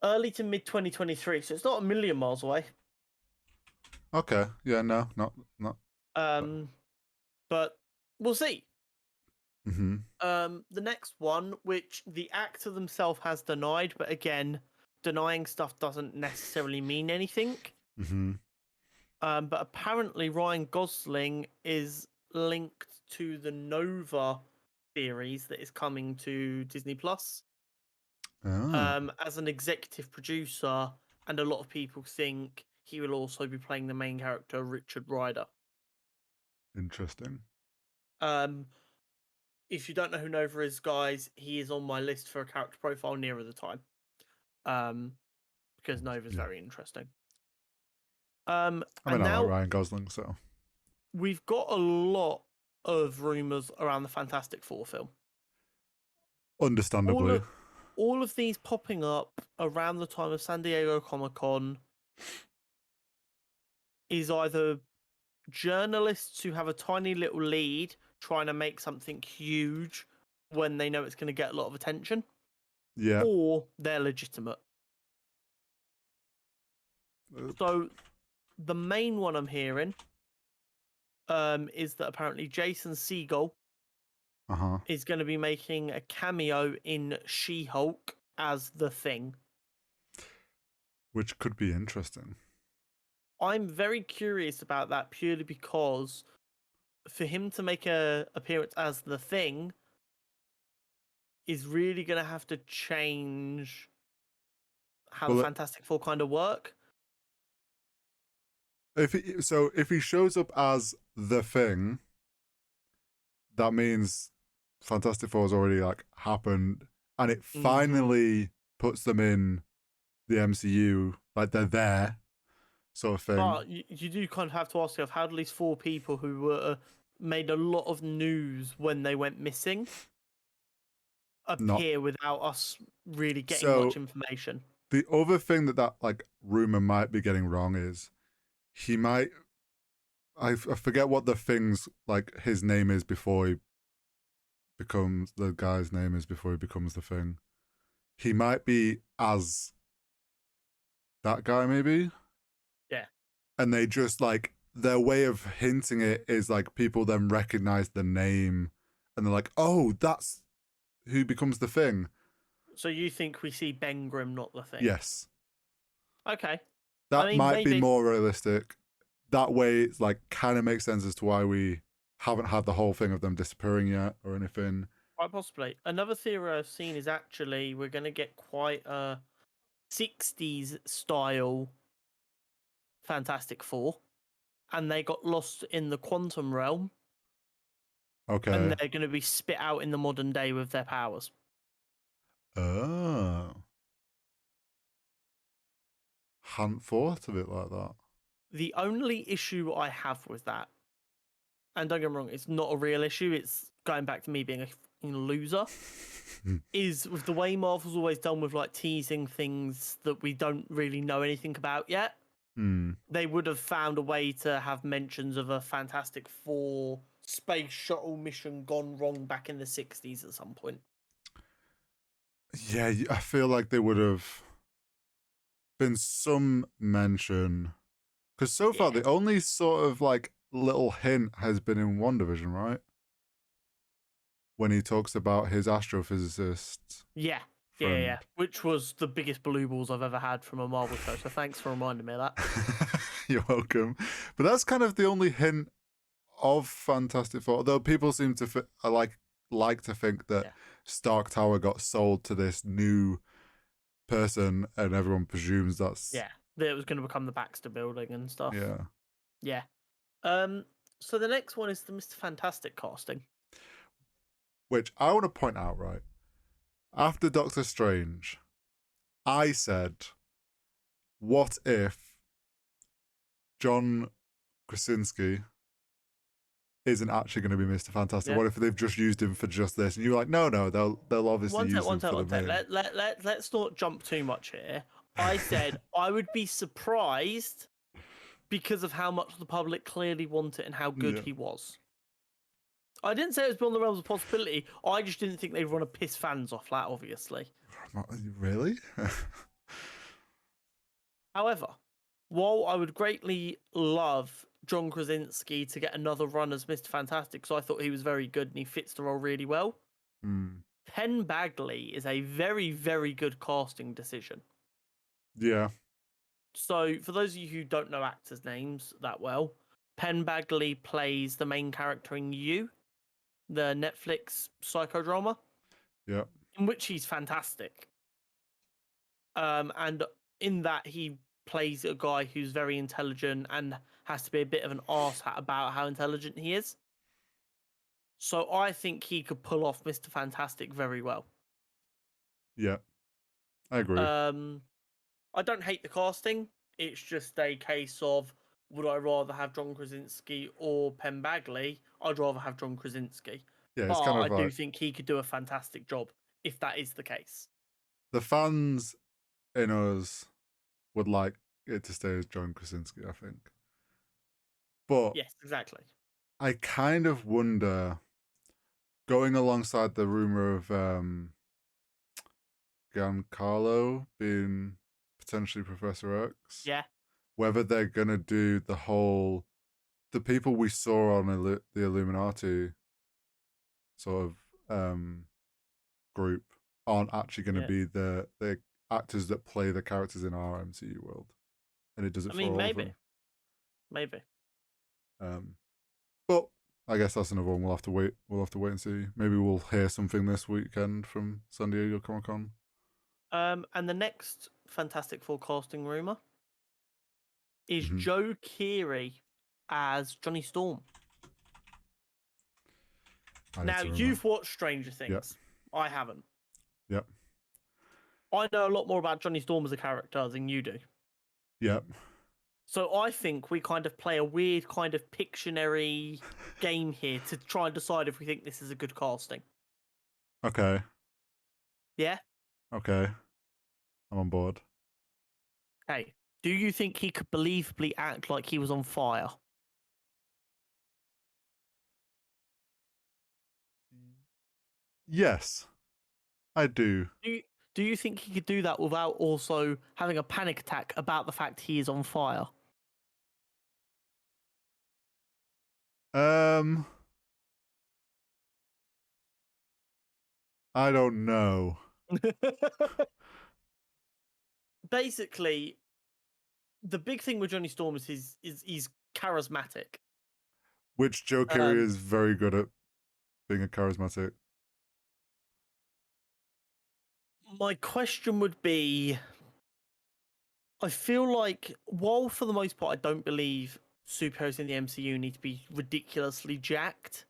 early to mid 2023, so it's not a million miles away. Okay. Yeah, no, not. But we'll see. Mm-hmm. The next one, which the actor themselves has denied, but again, denying stuff doesn't necessarily mean anything. Mm-hmm. But apparently Ryan Gosling is linked to the Nova series that is coming to Disney Plus. As an executive producer, and a lot of people think he will also be playing the main character, Richard Rider. Interesting. If you don't know who Nova is, guys, he is on my list for a character profile nearer the time. Because Nova is very interesting. I mean, and I now like Ryan Gosling, so we've got a lot of rumors around the Fantastic Four film. understandably. All of these popping up around the time of San Diego Comic-Con is either journalists who have a tiny little lead trying to make something huge when they know it's going to get a lot of attention. Yeah. Or they're legitimate. So the main one I'm hearing is that apparently Jason Segel is going to be making a cameo in She-Hulk as the Thing. Which could be interesting. I'm very curious about that purely because for him to make a appearance as the Thing is really going to have to change how the Fantastic Four kind of work. If he shows up as the Thing, that means Fantastic Four's already like happened, and it finally puts them in the MCU, like they're there, sort of thing. But you do kind of have to ask yourself, how do these four people who were made a lot of news when they went missing appear without us really getting much information? The other thing that like rumor might be getting wrong is he might. I forget what the Thing's like his name is before he becomes the guy's name is before he becomes the Thing. He might be as that guy, maybe. Yeah. And they just like their way of hinting it is like people then recognize the name and they're like, oh, that's who becomes the Thing. So you think we see Ben Grimm, not the Thing? Yes. Okay. That might be more realistic. That way, it's like kind of makes sense as to why we haven't had the whole thing of them disappearing yet or anything. Quite possibly. Another theory I've seen is actually we're going to get quite a 60s style Fantastic Four, and they got lost in the quantum realm. Okay. And they're going to be spit out in the modern day with their powers. Oh. Hadn't thought of it like that. The only issue I have with that, and don't get me wrong, it's not a real issue, it's going back to me being a loser, is with the way Marvel's always done with like teasing things that we don't really know anything about yet. They would have found a way to have mentions of a Fantastic Four space shuttle mission gone wrong back in the 60s at some point. Yeah, I feel like there would have been some mention. Because so far, the only sort of like little hint has been in WandaVision, right? When he talks about his astrophysicist. Yeah. Yeah. Which was the biggest blue balls I've ever had from a Marvel show. So thanks for reminding me of that. You're welcome. But that's kind of the only hint of Fantastic Four. Though people seem to like to think that Stark Tower got sold to this new person, and everyone presumes that's that it was going to become the Baxter Building and stuff. Yeah. So the next one is the Mr. Fantastic casting, which I want to point out. Right after Doctor Strange, I said, "What if John Krasinski isn't actually going to be Mr. Fantastic? What if they've just used him for just this?" And you were like, "No, they'll obviously use him for the main." Let's not jump too much here. I said I would be surprised because of how much the public clearly want it and how good he was. I didn't say it was beyond the realms of possibility. I just didn't think they'd want to piss fans off that, obviously. Really? However, while I would greatly love John Krasinski to get another run as Mr. Fantastic, because I thought he was very good and he fits the role really well, Penn Badgley is a very, very good casting decision. Yeah. So, for those of you who don't know actors' names that well, Penn Badgley plays the main character in You, the Netflix psychodrama. Yeah. In which he's fantastic. And in that he plays a guy who's very intelligent and has to be a bit of an arsehat about how intelligent he is. So I think he could pull off Mr. Fantastic very well. Yeah, I agree. I don't hate the casting. It's just a case of, would I rather have John Krasinski or Penn Badgley? I'd rather have John Krasinski. Yeah, it's kind of I do think he could do a fantastic job if that is the case. The fans in us would like it to stay as John Krasinski, I think. But yes, exactly. I kind of wonder, going alongside the rumor of Giancarlo being potentially Professor X, whether they're gonna do the people we saw on the Illuminati sort of group aren't actually going to be the actors that play the characters in our MCU world, and it does it for all of them. Maybe. But I guess that's another one. We'll have to wait and see. Maybe we'll hear something this weekend from San Diego Comic-Con. And the next Fantastic Four casting rumor is Joe Keery as Johnny Storm. Now, you've watched Stranger Things. Yep. I haven't. Yep. I know a lot more about Johnny Storm as a character than you do. Yep. So I think we kind of play a weird kind of Pictionary game here to try and decide if we think this is a good casting. Okay. Yeah? Okay. I'm on board. Hey, do you think he could believably act like he was on fire? Yes, I do. Do you think he could do that without also having a panic attack about the fact he is on fire? I don't know. Basically, the big thing with Johnny Storm is he's charismatic. Which Joe Keery is very good at being a charismatic. My question would be, I feel like, while for the most part I don't believe superheroes in the MCU need to be ridiculously jacked,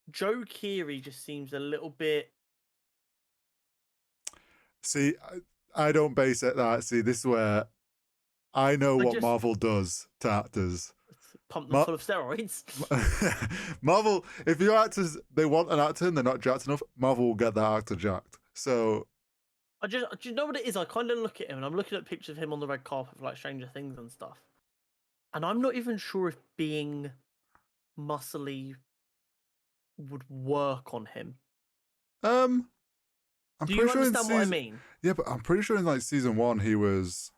Joe Keery just seems a little bit... See, I don't base it that. See, this is where I know what Marvel does to actors. Pump them full of steroids. Marvel, if your actors, they want an actor and they're not jacked enough, Marvel will get that actor jacked. So, do you know what it is? I kind of look at him and I'm looking at pictures of him on the red carpet for like Stranger Things and stuff. And I'm not even sure if being muscly would work on him. I'm Do you understand what I mean? Yeah, but I'm pretty sure in like season 1 he was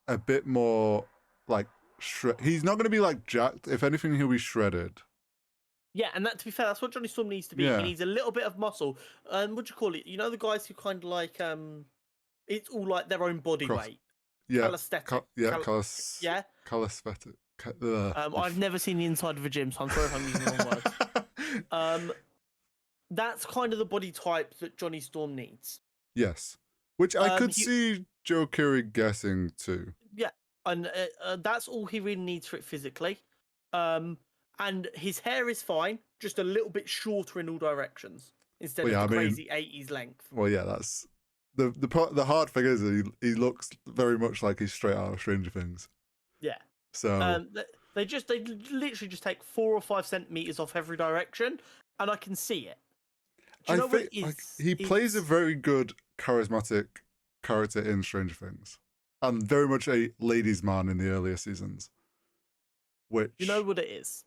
a bit more like he's not going to be like jacked. If anything, he'll be shredded. Yeah, and that, to be fair, that's what Johnny Storm needs to be. Yeah. He needs a little bit of muscle. What do you call it? You know the guys who kind of like it's all like their own body weight. Yeah. Calisthenic. Calisthenic. I've never seen the inside of a gym, so I'm sorry if I'm using the wrong words. That's kind of the body type that Johnny Storm needs. Yes, which I could see Joe Keery guessing too. Yeah, and that's all he really needs for it physically. And his hair is fine, just a little bit shorter in all directions instead of the crazy 80s length. Well, yeah, that's the hard thing is he looks very much like he's straight out of Stranger Things. Yeah. So they literally just take 4 or 5 centimeters off every direction, and I can see it. Do you know what it is? He plays a very good charismatic character in Stranger Things, and very much a ladies' man in the earlier seasons. Which you know what it is?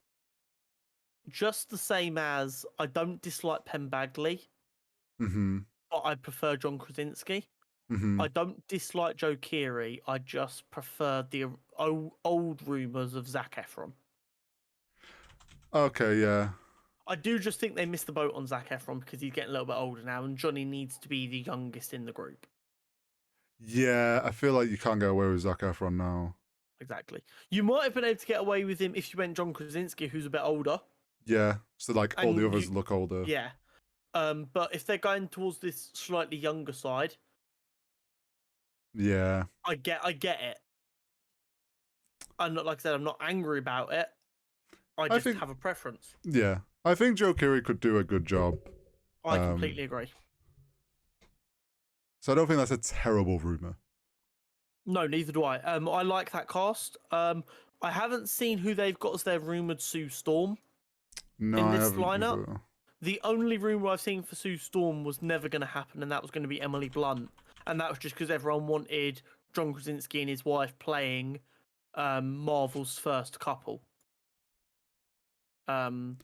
Just the same as I don't dislike Penn Badgley, but I prefer John Krasinski. I don't dislike Joe Keery. I just prefer the old rumors of Zac Efron. Okay, yeah. I do just think they missed the boat on Zac Efron because he's getting a little bit older now, and Johnny needs to be the youngest in the group. Yeah, I feel like you can't get away with Zac Efron now. Exactly. You might have been able to get away with him if you went John Krasinski, who's a bit older. Yeah, so like all the others look older. Yeah. But if they're going towards this slightly younger side, yeah, I get it. And like I said, I'm not angry about it. I just have a preference. Yeah, I think Joe Keery could do a good job. I completely agree. So I don't think that's a terrible rumor. No, neither do I. I like that cast. I haven't seen who they've got as their rumored Sue Storm in this lineup. Either. The only rumor I've seen for Sue Storm was never going to happen, and that was going to be Emily Blunt. And that was just because everyone wanted John Krasinski and his wife playing Marvel's first couple. That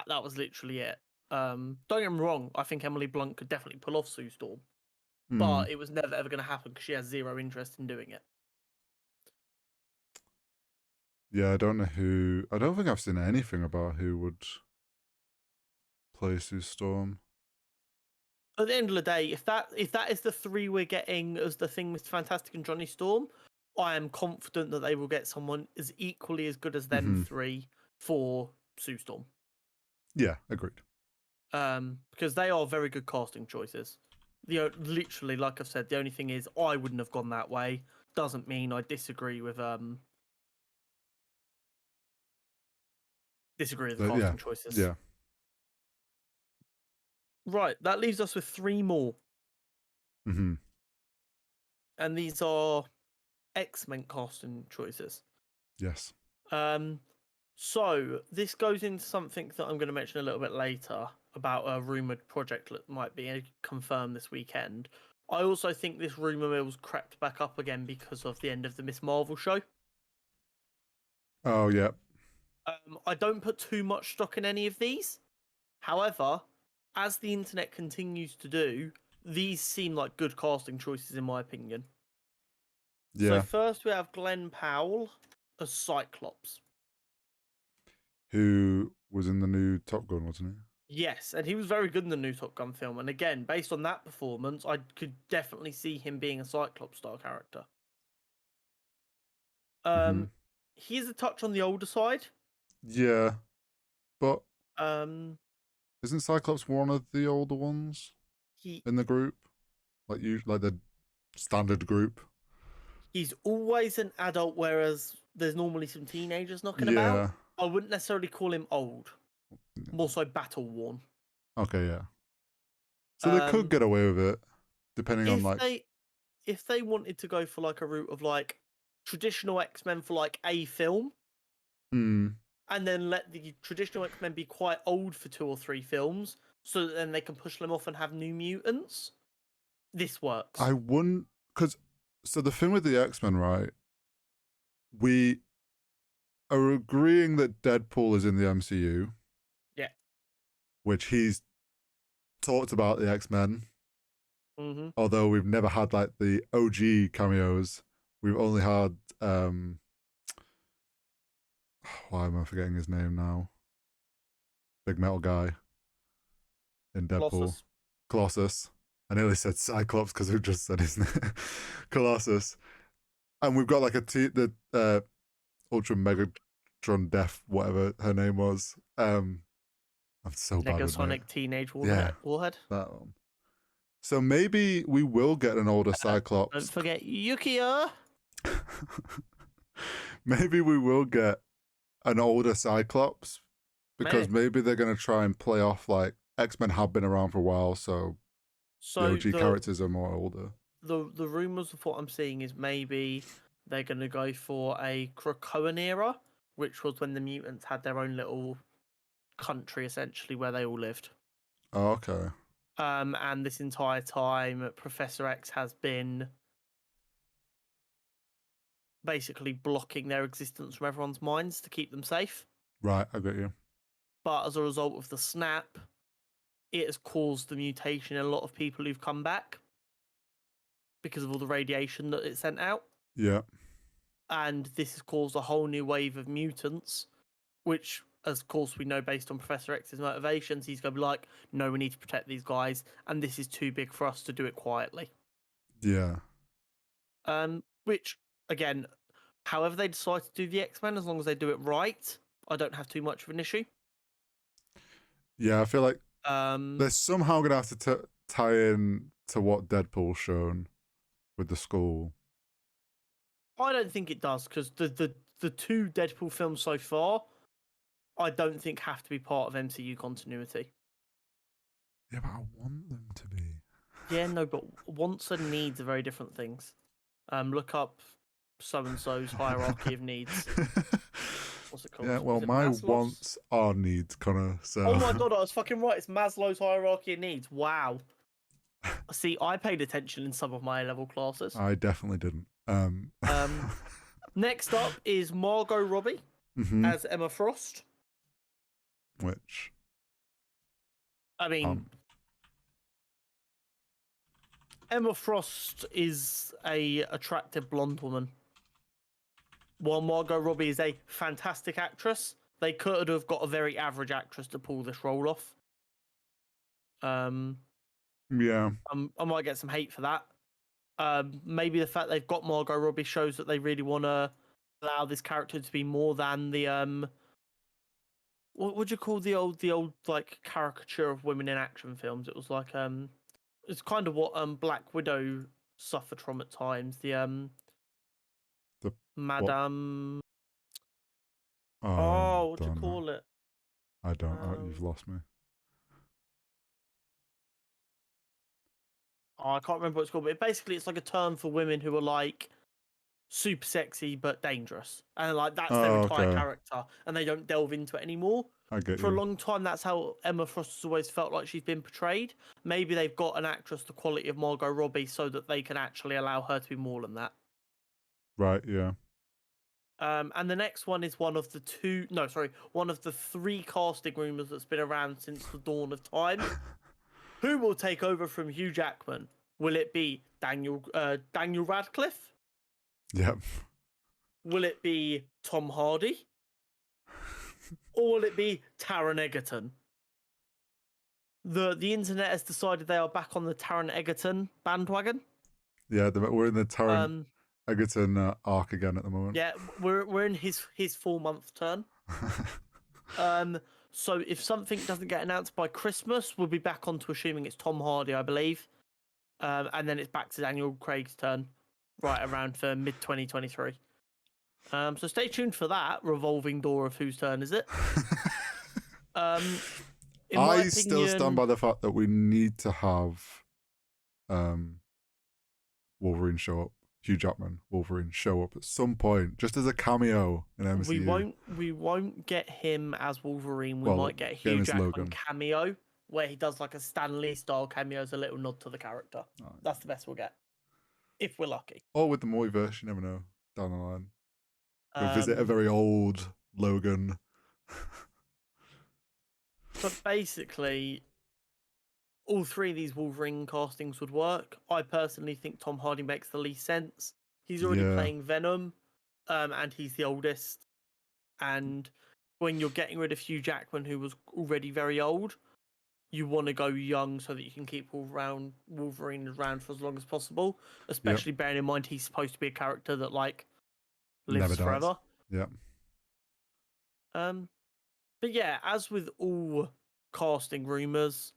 was literally it. Don't get me wrong, I think Emily Blunt could definitely pull off Sue Storm. But it was never ever going to happen because she has zero interest in doing it. Yeah, I don't know who. I don't think I've seen anything about who would play Sue Storm. At the end of the day, if that is the 3 we're getting as the thing with Fantastic and Johnny Storm, I am confident that they will get someone as equally as good as them 3 for Sue Storm. Yeah, agreed. Because they are very good casting choices. Literally, like I've said, the only thing is I wouldn't have gone that way. Doesn't mean I disagree with the casting choices. Yeah. Right, that leaves us with 3 more. And these are X-Men casting choices. Yes. So this goes into something that I'm going to mention a little bit later about a rumored project that might be confirmed this weekend. I also think this rumor mill's crept back up again because of the end of the Miss Marvel show. Oh, yeah. I don't put too much stock in any of these. However, as the internet continues to do, these seem like good casting choices in my opinion. Yeah. So first we have Glenn Powell as Cyclops. Who was in the new Top Gun, wasn't he? Yes, and he was very good in the new Top Gun film. And again, based on that performance, I could definitely see him being a Cyclops-style character. He is a touch on the older side. Yeah, but isn't Cyclops one of the older ones in the group? Like the standard group? He's always an adult, whereas there's normally some teenagers knocking about. I wouldn't necessarily call him old. More so battle worn. Okay, yeah. So they could get away with it, depending on like. If they wanted to go for like a route of like traditional X-Men for like a film, and then let the traditional X-Men be quite old for 2 or 3 films, so that then they can push them off and have New Mutants, this works. I wouldn't, because so the thing with the X-Men, right? We are agreeing that Deadpool is in the MCU. Yeah. Which he's talked about the X-Men. Although we've never had like the OG cameos. We've only had why am I forgetting his name now? Big metal guy in Deadpool. Colossus. I nearly said Cyclops because we just said his name. Colossus. And we've got like Ultra Megatron Death, whatever her name was. I'm so bad with Negasonic it. Teenage Yeah. Warhead. That one. So maybe we will get an older Cyclops. Don't forget Yukiya. Maybe we will get an older Cyclops because maybe they're going to try and play off like X-Men have been around for a while, so the OG characters are more older. The rumors of what I'm seeing is maybe they're going to go for a Krakoan era, which was when the mutants had their own little country essentially where they all lived. Oh, okay. And this entire time, Professor X has been basically blocking their existence from everyone's minds to keep them safe. Right, I get you. But as a result of the snap, it has caused the mutation in a lot of people who've come back because of all the radiation that it sent out. Yeah. And this has caused a whole new wave of mutants, which, of course, we know based on Professor X's motivations, he's going to be like, no, we need to protect these guys, and this is too big for us to do it quietly. Yeah. Which, again, however they decide to do the X-Men, as long as they do it right, I don't have too much of an issue. Yeah, I feel like they're somehow going to have to tie in to what Deadpool's shown with the school. I don't think it does, because the two Deadpool films so far, I don't think have to be part of MCU continuity. Yeah, but I want them to be. Yeah, no, but wants and needs are very different things. Look up so-and-so's hierarchy of needs. What's it called? Yeah, well, my Maslow's? wants are needs, Connor. So. Oh my god, I was fucking right. It's Maslow's hierarchy of needs. Wow. See, I paid attention in some of my A-level classes. I definitely didn't. Next up is Margot Robbie as Emma Frost. Which? I mean, Emma Frost is a attractive blonde woman, while Margot Robbie is a fantastic actress. They could have got a very average actress to pull this role off. Yeah. I might get some hate for that. Maybe the fact they've got Margot Robbie shows that they really want to allow this character to be more than the what would you call the old like caricature of women in action films? It was like it's kind of what Black Widow suffered from at times. The Madame. What do you call it? I don't know. You've lost me. I can't remember what it's called, but basically it's like a term for women who are like super sexy but dangerous, and like that's their entire character, and they don't delve into it anymore. I get For a long time, that's how Emma Frost has always felt like she's been portrayed. Maybe they've got an actress the quality of Margot Robbie so that they can actually allow her to be more than that. Right, yeah. And the next one is one of the three casting rumors that's been around since the dawn of time. Who will take over from Hugh Jackman? Will it be Daniel Radcliffe? Yep. Will it be Tom Hardy? Or will it be Taron Egerton? The internet has decided they are back on the Taron Egerton bandwagon. Yeah, we're in the Taron Egerton arc again at the moment. Yeah, we're in his 4-month turn. So if something doesn't get announced by Christmas, we'll be back on to assuming it's Tom Hardy, I believe. And then it's back to Daniel Craig's turn, right around for mid-2023. So stay tuned for that revolving door of whose turn is it. I still stand by the fact that we need to have Wolverine show up. Hugh Jackman, Wolverine, show up at some point, just as a cameo in MCU. We won't get him as Wolverine. We might get a Hugh Jackman cameo where he does like a Stan Lee style cameo as a little nod to the character. Oh, that's the best we'll get, if we're lucky. Or with the multiverse, you never know. Down the line, we'll visit a very old Logan. But basically, all three of these Wolverine castings would work. I personally think Tom Hardy makes the least sense. He's already playing Venom, and he's the oldest. And when you're getting rid of Hugh Jackman, who was already very old, you want to go young so that you can keep Wolverine around for as long as possible. Especially bearing in mind he's supposed to be a character that like lives forever. Yeah. But yeah, as with all casting rumors,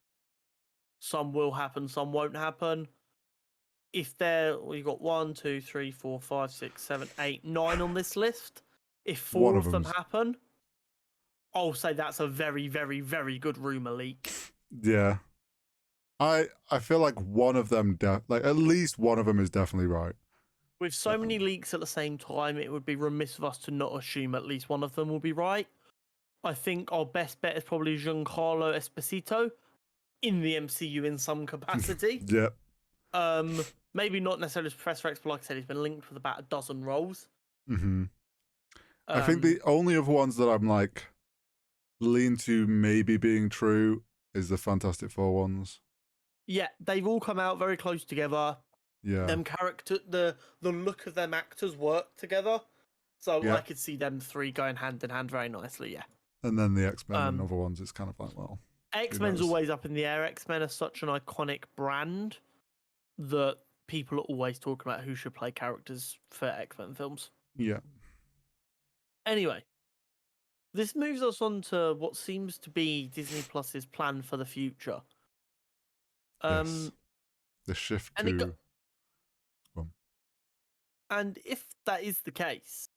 some will happen, some won't happen. If you've got 1, 2, 3, 4, 5, 6, 7, 8, 9 on this list. If 4 One of them them's- happen, I'll say that's a very, very, very good rumor leak. Yeah. I feel like one of them, like at least one of them is definitely right. With so many leaks at the same time, it would be remiss of us to not assume at least one of them will be right. I think our best bet is probably Giancarlo Esposito in the MCU in some capacity. Yep. Maybe not necessarily as Professor X, but like I said, he's been linked with about a dozen roles. I think the only other ones that I'm like lean to maybe being true is the Fantastic Four ones. Yeah, they've all come out very close together. Yeah. Them the look of them actors work together. So Yeah. I could see them three going hand in hand very nicely, yeah. And then the X-Men and other ones, it's kind of like, well, X-Men's always up in the air. X-Men are such an iconic brand that people are always talking about who should play characters for X-Men films. Yeah. Anyway, this moves us on to what seems to be Disney Plus's plan for the future. Yes. The shift to... And if that is the case,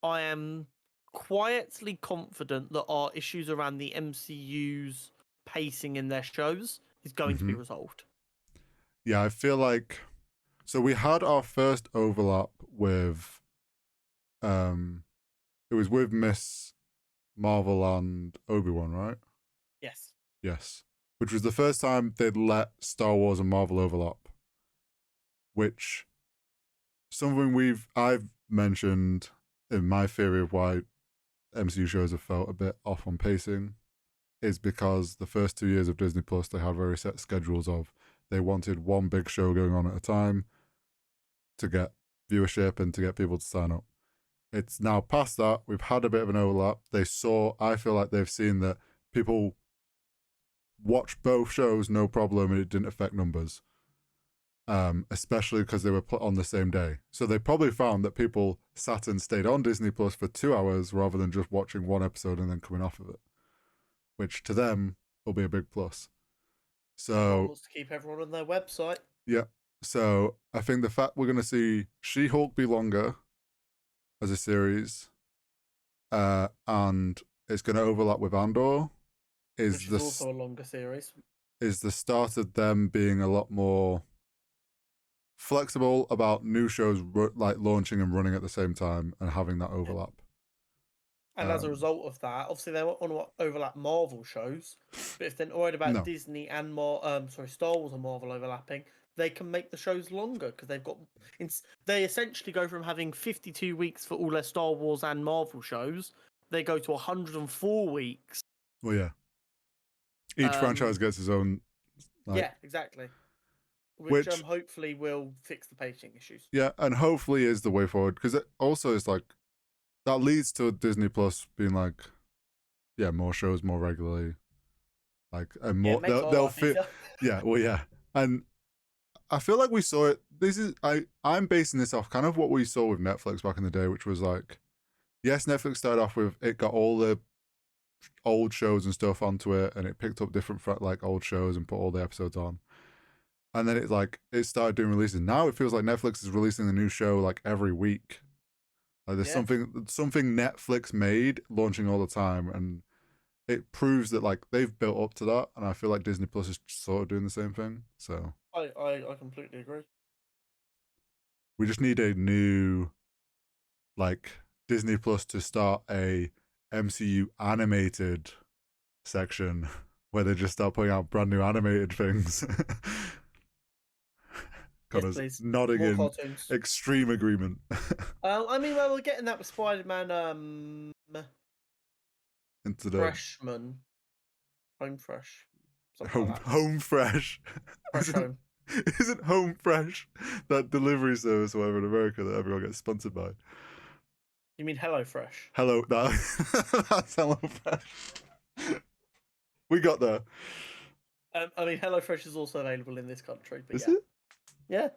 I am quietly confident that our issues around the MCU's pacing in their shows is going to be resolved. Yeah, I feel like... So we had our first overlap with... It was with Miss Marvel and Obi-Wan, right? Yes. Yes. Which was the first time they'd let Star Wars and Marvel overlap. Which... Something I've mentioned in my theory of why MCU shows have felt a bit off on pacing is because the first 2 years of Disney Plus, they had very set schedules of they wanted one big show going on at a time to get viewership and to get people to sign up. It's now past that. We've had a bit of an overlap. I feel like they've seen that people watch both shows, no problem, and it didn't affect numbers. Especially because they were put on the same day. So they probably found that people sat and stayed on Disney Plus for 2 hours rather than just watching one episode and then coming off of it, which to them will be a big plus. So wants to keep everyone on their website. Yeah. So I think the fact we're going to see She-Hulk be longer as a series, and it's going to overlap with Andor, Which is also a longer series. Is the start of them being a lot more flexible about new shows like launching and running at the same time and having that overlap. And as a result of that, obviously they want to overlap Marvel shows, but if they're not worried about Disney and Star Wars and Marvel overlapping, they can make the shows longer because they essentially go from having 52 weeks for all their Star Wars and Marvel shows, they go to 104 weeks. Well, yeah. Each franchise gets its own. Yeah, exactly. Which hopefully will fix the pacing issues. Yeah, and hopefully is the way forward because it also is like that leads to Disney Plus being like, yeah, more shows more regularly, like and more. They'll fit. Yeah, well, yeah, and I feel like we saw it. I'm basing this off kind of what we saw with Netflix back in the day, which was like, yes, Netflix started off with it got all the old shows and stuff onto it, and it picked up different like old shows and put all the episodes on. And then it started doing releases. Now it feels like Netflix is releasing a new show like every week. Like there's something Netflix made launching all the time, and it proves that like they've built up to that. And I feel like Disney Plus is sort of doing the same thing. So I completely agree. We just need a new like Disney Plus to start a MCU animated section where they just start putting out brand new animated things. Connor's nodding in cartoons. Extreme agreement. I mean, well, we're getting that with Spider-Man. Into the Freshman, Home Fresh, Home Fresh. Isn't Home Fresh that delivery service or whatever in America that everyone gets sponsored by? You mean Hello Fresh? Hello, that's Hello Fresh. We got there. I mean, Hello Fresh is also available in this country. But is it? Yeah.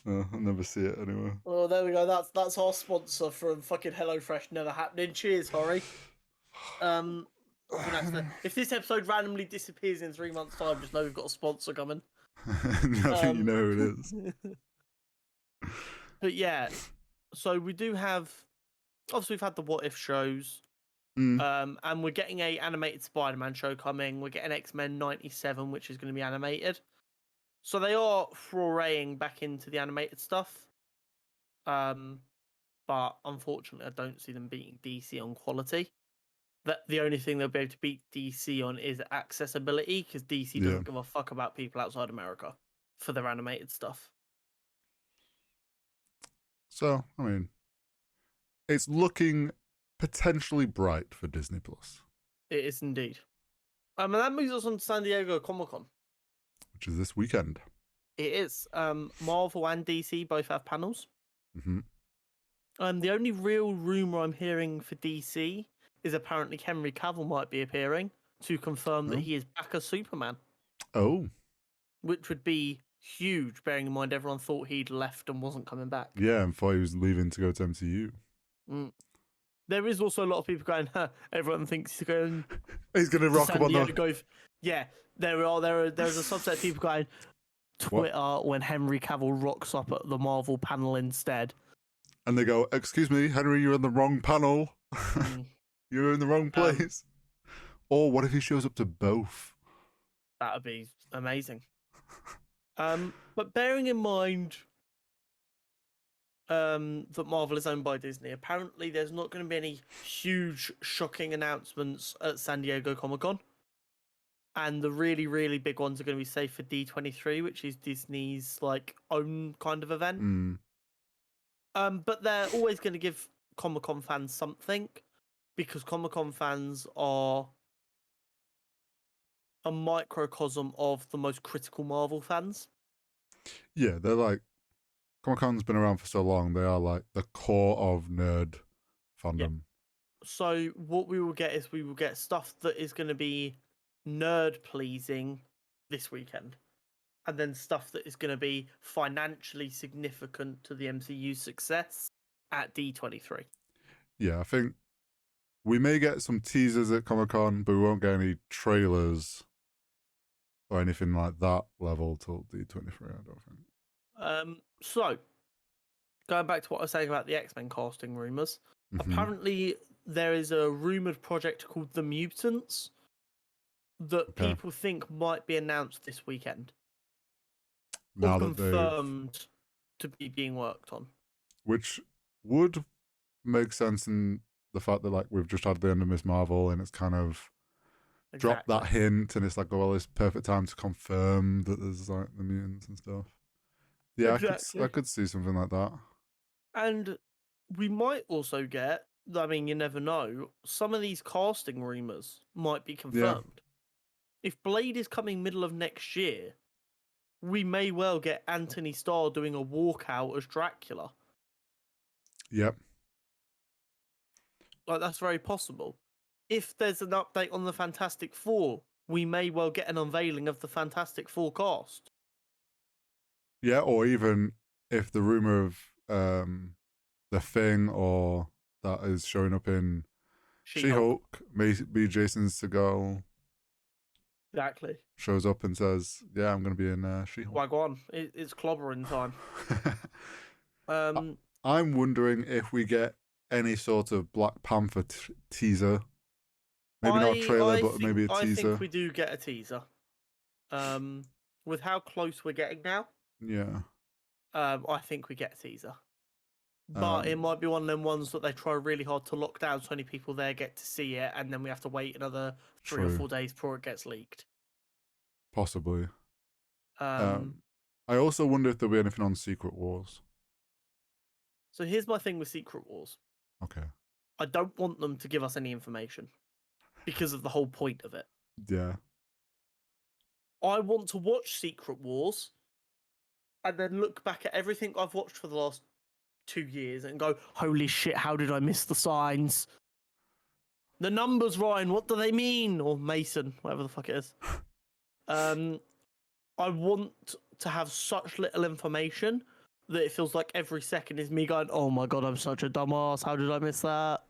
I'll never see it anyway. Oh, there we go. That's our sponsor from fucking HelloFresh. Never happening. Cheers, Hori. If this episode randomly disappears in 3 months' time, just know we've got a sponsor coming. I think you know who it is. But yeah, so we do have. Obviously, we've had the What If shows. Mm. And we're getting a animated Spider-Man show coming. We're getting X-Men 97, which is going to be animated. So they are foraying back into the animated stuff. But unfortunately, I don't see them beating DC on quality. That the only thing they'll be able to beat DC on is accessibility, because DC doesn't give a fuck about people outside America for their animated stuff. So, I mean, it's looking potentially bright for Disney Plus. It is indeed. And that moves us on to San Diego Comic-Con, which is this weekend. It is. Marvel and DC both have panels. Mm-hmm. The only real rumor I'm hearing for DC is apparently Henry Cavill might be appearing to confirm that he is back as Superman. Oh. Which would be huge, bearing in mind everyone thought he'd left and wasn't coming back. Yeah, and thought he was leaving to go to MCU. There is also a lot of people going, everyone thinks he's going to rock up on the... Yeah, there's a subset of people going, Twitter when Henry Cavill rocks up at the Marvel panel instead. And they go, excuse me, Henry, you're in the wrong panel. You're in the wrong place. Or what if he shows up to both? That would be amazing. But bearing in mind that Marvel is owned by Disney, apparently there's not going to be any huge, shocking announcements at San Diego Comic-Con. And the really, really big ones are going to be saved for D23, which is Disney's own kind of event. But they're always going to give Comic-Con fans something, because Comic-Con fans are a microcosm of the most critical Marvel fans. Yeah, they're like, Comic-Con's been around for so long, they are like the core of nerd fandom. Yeah. So what we will get is we will get stuff that is going to be nerd-pleasing this weekend. And then stuff that is going to be financially significant to the MCU's success at D23. Yeah, I think we may get some teasers at Comic-Con, but we won't get any trailers or anything like that level till D23, I don't think. So, going back to what I was saying about the X-Men casting rumours, apparently there is a rumoured project called The Mutants that people think might be announced this weekend. Now confirmed to be being worked on. Which would make sense in the fact that we've just had the end of Miss Marvel and it's kind of dropped that hint, and it's like, oh, well, it's perfect time to confirm that there's the mutants and stuff. Yeah, I could see something like that. And we might also get, I mean, you never know, some of these casting rumours might be confirmed. Yeah. If Blade is coming middle of next year, we may well get Anthony Starr doing a walkout as Dracula. Yep. That's very possible. If there's an update on the Fantastic Four, we may well get an unveiling of the Fantastic Four cast. Yeah, or even if the rumour of The Thing or that is showing up in She-Hulk may be Jason Segel. Exactly. Shows up and says, yeah, I'm going to be in She-Hulk. Wagwan. It's clobbering time. I'm wondering if we get any sort of Black Panther teaser. Maybe not a trailer, but maybe a teaser. I think we do get a teaser. With how close we're getting now. Yeah. I think we get a teaser. But it might be one of them ones that they try really hard to lock down so many people there get to see it, and then we have to wait another 3 or 4 days before it gets leaked. Possibly. I also wonder if there'll be anything on Secret Wars. So here's my thing with Secret Wars. Okay. I don't want them to give us any information because of the whole point of it. Yeah. I want to watch Secret Wars and then look back at everything I've watched for the last 2 years and go, holy shit, how did I miss the signs? The numbers, Ryan, what do they mean? Or Mason, whatever the fuck it is. I want to have such little information that it feels like every second is me going, "Oh my god, I'm such a dumbass. How did I miss that?"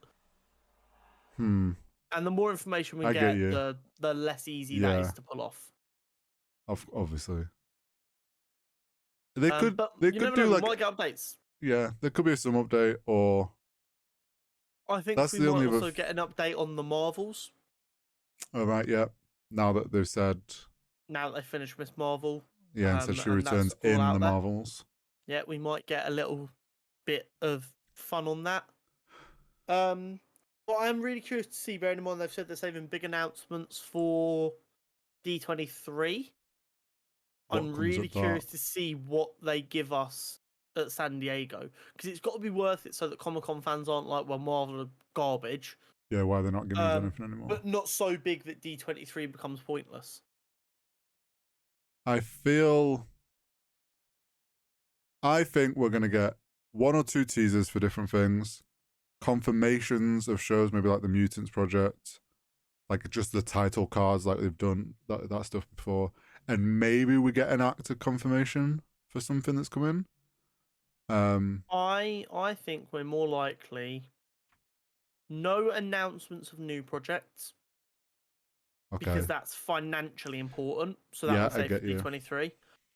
Hmm. And the more information we I get get, you. the less easy that is to pull off. Obviously. They could But they you could never know. do We like might get updates. there could be some update, or I think that's we the might only also get an update on the Marvels. all right, yeah. Now that they've said Now that they finished Miss Marvel. and said she And that's returns all in out the there. Marvels. Yeah, we might get a little bit of fun on that. But I'm really curious to see, bearing in mind they've said they're saving big announcements for D23. I'm What comes really of that? curious to see what they give us at San Diego, because it's got to be worth it so that Comic-Con fans aren't like, well, Marvel are garbage. Yeah, why they're not giving us anything anymore. But not so big that D23 becomes pointless. I think we're gonna get 1 or 2 teasers for different things, confirmations of shows, maybe like the Mutants Project, like just the title cards, like they've done that stuff before, and maybe we get an actor confirmation for something that's coming. I think we're more likely no announcements of new projects. Okay. Because that's financially important. So that Yeah, would I say for get you. D23.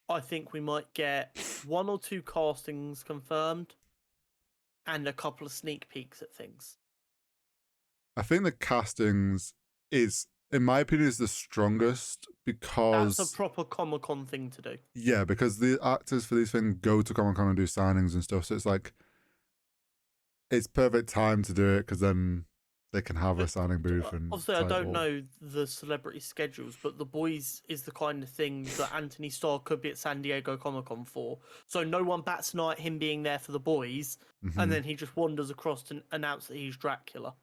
I think we might get 1 or 2 castings confirmed and a couple of sneak peeks at things. I think the castings is, in my opinion, is the strongest because That's a proper Comic-Con thing to do. yeah, because the actors for these things go to Comic-Con and do signings and stuff. So it's like it's perfect time to do it because then they can have a signing booth and obviously title. I don't know the celebrity schedules, but The Boys is the kind of thing that Anthony Starr could be at San Diego Comic-Con for. So no one bats an eye at him being there for The Boys, and then he just wanders across to announce that he's Dracula.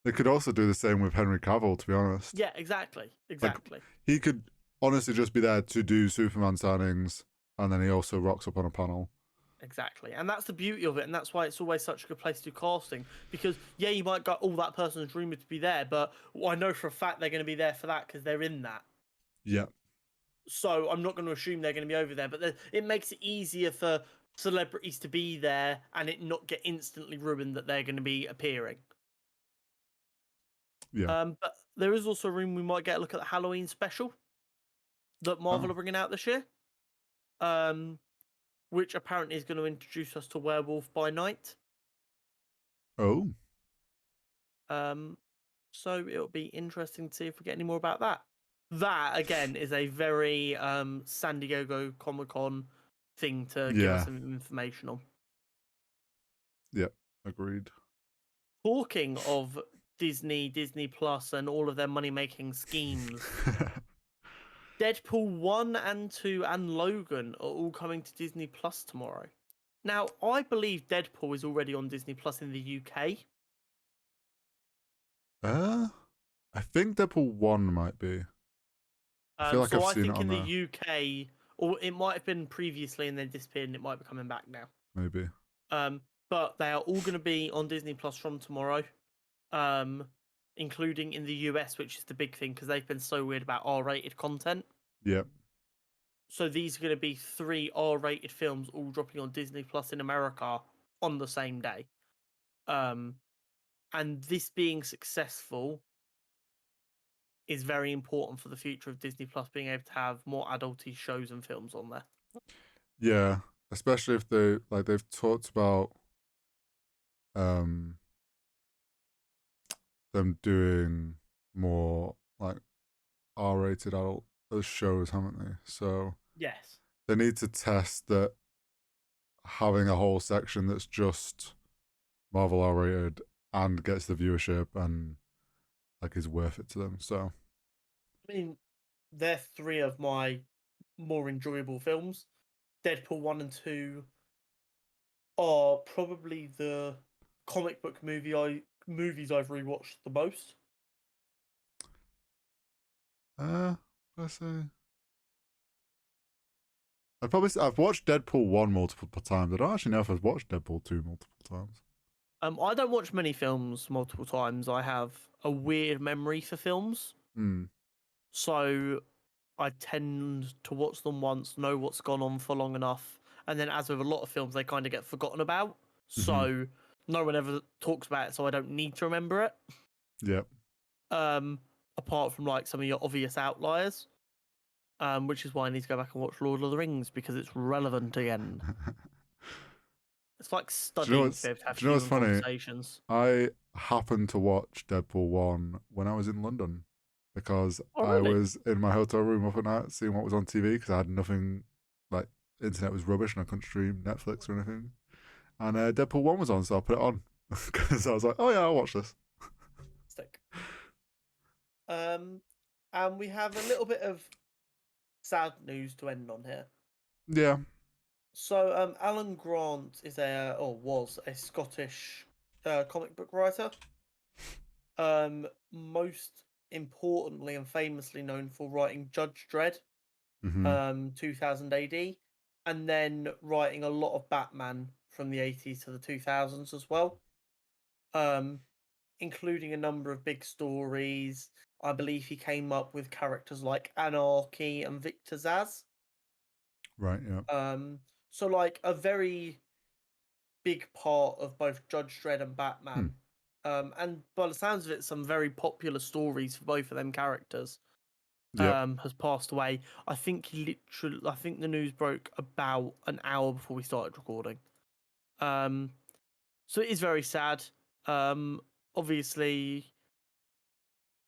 They could also do the same with Henry Cavill, to be honest. Yeah, exactly. Like, he could honestly just be there to do Superman signings, and then he also rocks up on a panel. Exactly. And that's the beauty of it, and that's why it's always such a good place to do casting. Because, yeah, you might go, oh, that person's rumoured to be there, but I know for a fact they're going to be there for that because they're in that. Yeah. So I'm not going to assume they're going to be over there, but it makes it easier for celebrities to be there and it not get instantly ruined that they're going to be appearing. Yeah. But there is also a room we might get a look at the Halloween special that Marvel are bringing out this year. Which apparently is going to introduce us to Werewolf by Night. Oh. So it'll be interesting to see if we get any more about that. That again is a very San Diego Comic-Con thing to give us some information on. Yep, agreed. Talking of Disney Plus, and all of their money-making schemes, Deadpool 1 and 2 and Logan are all coming to Disney Plus tomorrow. Now, I believe Deadpool is already on Disney Plus in the UK. I think Deadpool 1 might be. I feel like I've seen it on in there. the UK, or it might have been previously and then disappeared, and it might be coming back now. Maybe. But they are all going to be on Disney Plus from tomorrow, including in the US, which is the big thing because they've been so weird about R-rated content. Yep. So these are going to be 3 R-rated films all dropping on Disney Plus in America on the same day. And this being successful is very important for the future of Disney Plus being able to have more adulty shows and films on there. Yeah, especially if they've talked about them doing more like R-rated adult shows, haven't they? So yes, they need to test that having a whole section that's just Marvel R-rated and gets the viewership and like is worth it to them. So I mean, they're 3 of my more enjoyable films. Deadpool 1 and 2 are probably the comic book movies I've rewatched the most. let's say I've watched Deadpool 1 multiple times. I don't actually know if I've watched Deadpool 2 multiple times. I don't watch many films multiple times. I have a weird memory for films. So I tend to watch them once, know what's gone on for long enough, and then as with a lot of films, they kind of get forgotten about. Mm-hmm. So no one ever talks about it, so I don't need to remember it. Yep. Apart from like some of your obvious outliers, which is why I need to go back and watch Lord of the Rings because it's relevant again. It's like studying to be able to have human funny? conversations. I happened to watch Deadpool 1 when I was in London because I was in my hotel room up at night seeing what was on TV because I had nothing, like, internet was rubbish and I couldn't stream Netflix or anything. And Deadpool 1 was on, so I put it on because I was like, oh yeah, I'll watch this. Stick. And we have a little bit of sad news to end on here. Yeah. So, Alan Grant is was a Scottish comic book writer. Most importantly and famously known for writing Judge Dredd, 2000 AD, and then writing a lot of Batman from the 80s to the 2000s as well. Including a number of big stories. I believe he came up with characters like Anarchy and Victor Zsasz. Right, yeah. So like a very big part of both Judge Dredd and Batman. And by the sounds of it, some very popular stories for both of them characters. Has passed away. I think the news broke about an hour before we started recording. So it is very sad. Obviously,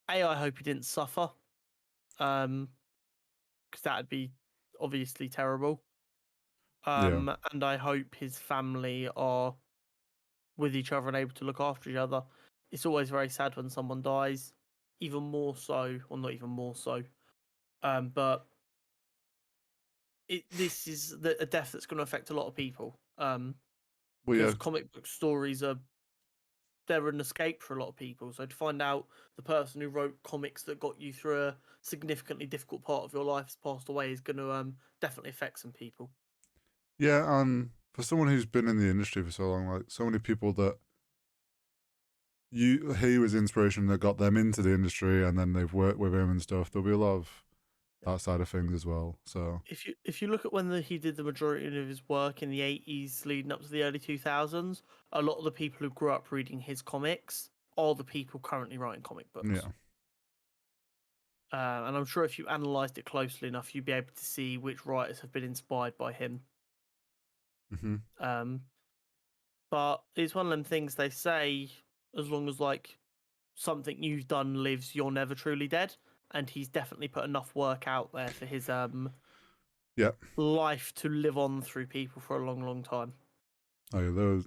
I hope he didn't suffer. Because that'd be obviously terrible. And I hope his family are with each other and able to look after each other. It's always very sad when someone dies, even more so, or not even more so. But this is a death that's going to affect a lot of people. Because comic book stories they're an escape for a lot of people. So to find out the person who wrote comics that got you through a significantly difficult part of your life has passed away is going to definitely affect some people. Yeah, and for someone who's been in the industry for so long, like so many people that he was inspiration that got them into the industry, and then they've worked with him and stuff. There'll be a lot of that side of things as well. So if you look at when he did the majority of his work in the 80s leading up to the early 2000s, a lot of the people who grew up reading his comics are the people currently writing comic books. Yeah. And I'm sure if you analysed it closely enough, you'd be able to see which writers have been inspired by him. But it's one of them things they say, as long as like something you've done lives, you're never truly dead. And he's definitely put enough work out there for his life to live on through people for a long, long time. Oh yeah,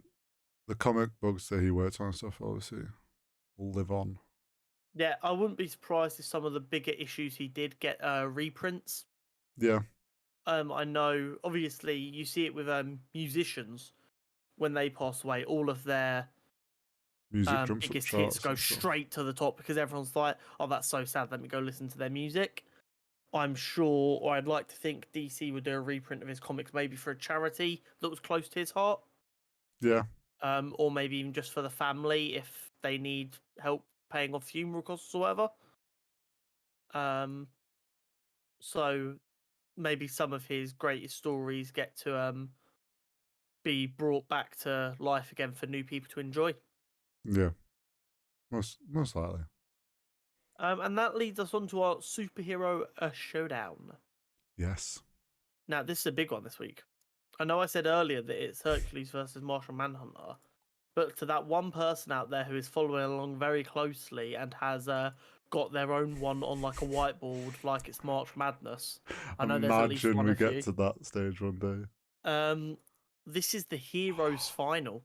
the comic books that he worked on and stuff obviously will live on. Yeah, I wouldn't be surprised if some of the bigger issues he did get reprints. Yeah. I know, obviously, you see it with musicians when they pass away. All of their biggest hits go straight to the top because everyone's like, "Oh, that's so sad. Let me go listen to their music." I'm sure, or I'd like to think DC would do a reprint of his comics, maybe for a charity that was close to his heart. Yeah. Or maybe even just for the family if they need help paying off funeral costs or whatever. So maybe some of his greatest stories get to be brought back to life again for new people to enjoy. Yeah. Most likely. And that leads us on to our Superhero Showdown. Yes. Now, this is a big one this week. I know I said earlier that it's Hercules versus Martian Manhunter, but to that one person out there who is following along very closely and has got their own one on like a whiteboard, like it's March Madness. I know there's at least one we of get you. to that stage one day. This is the Heroes final.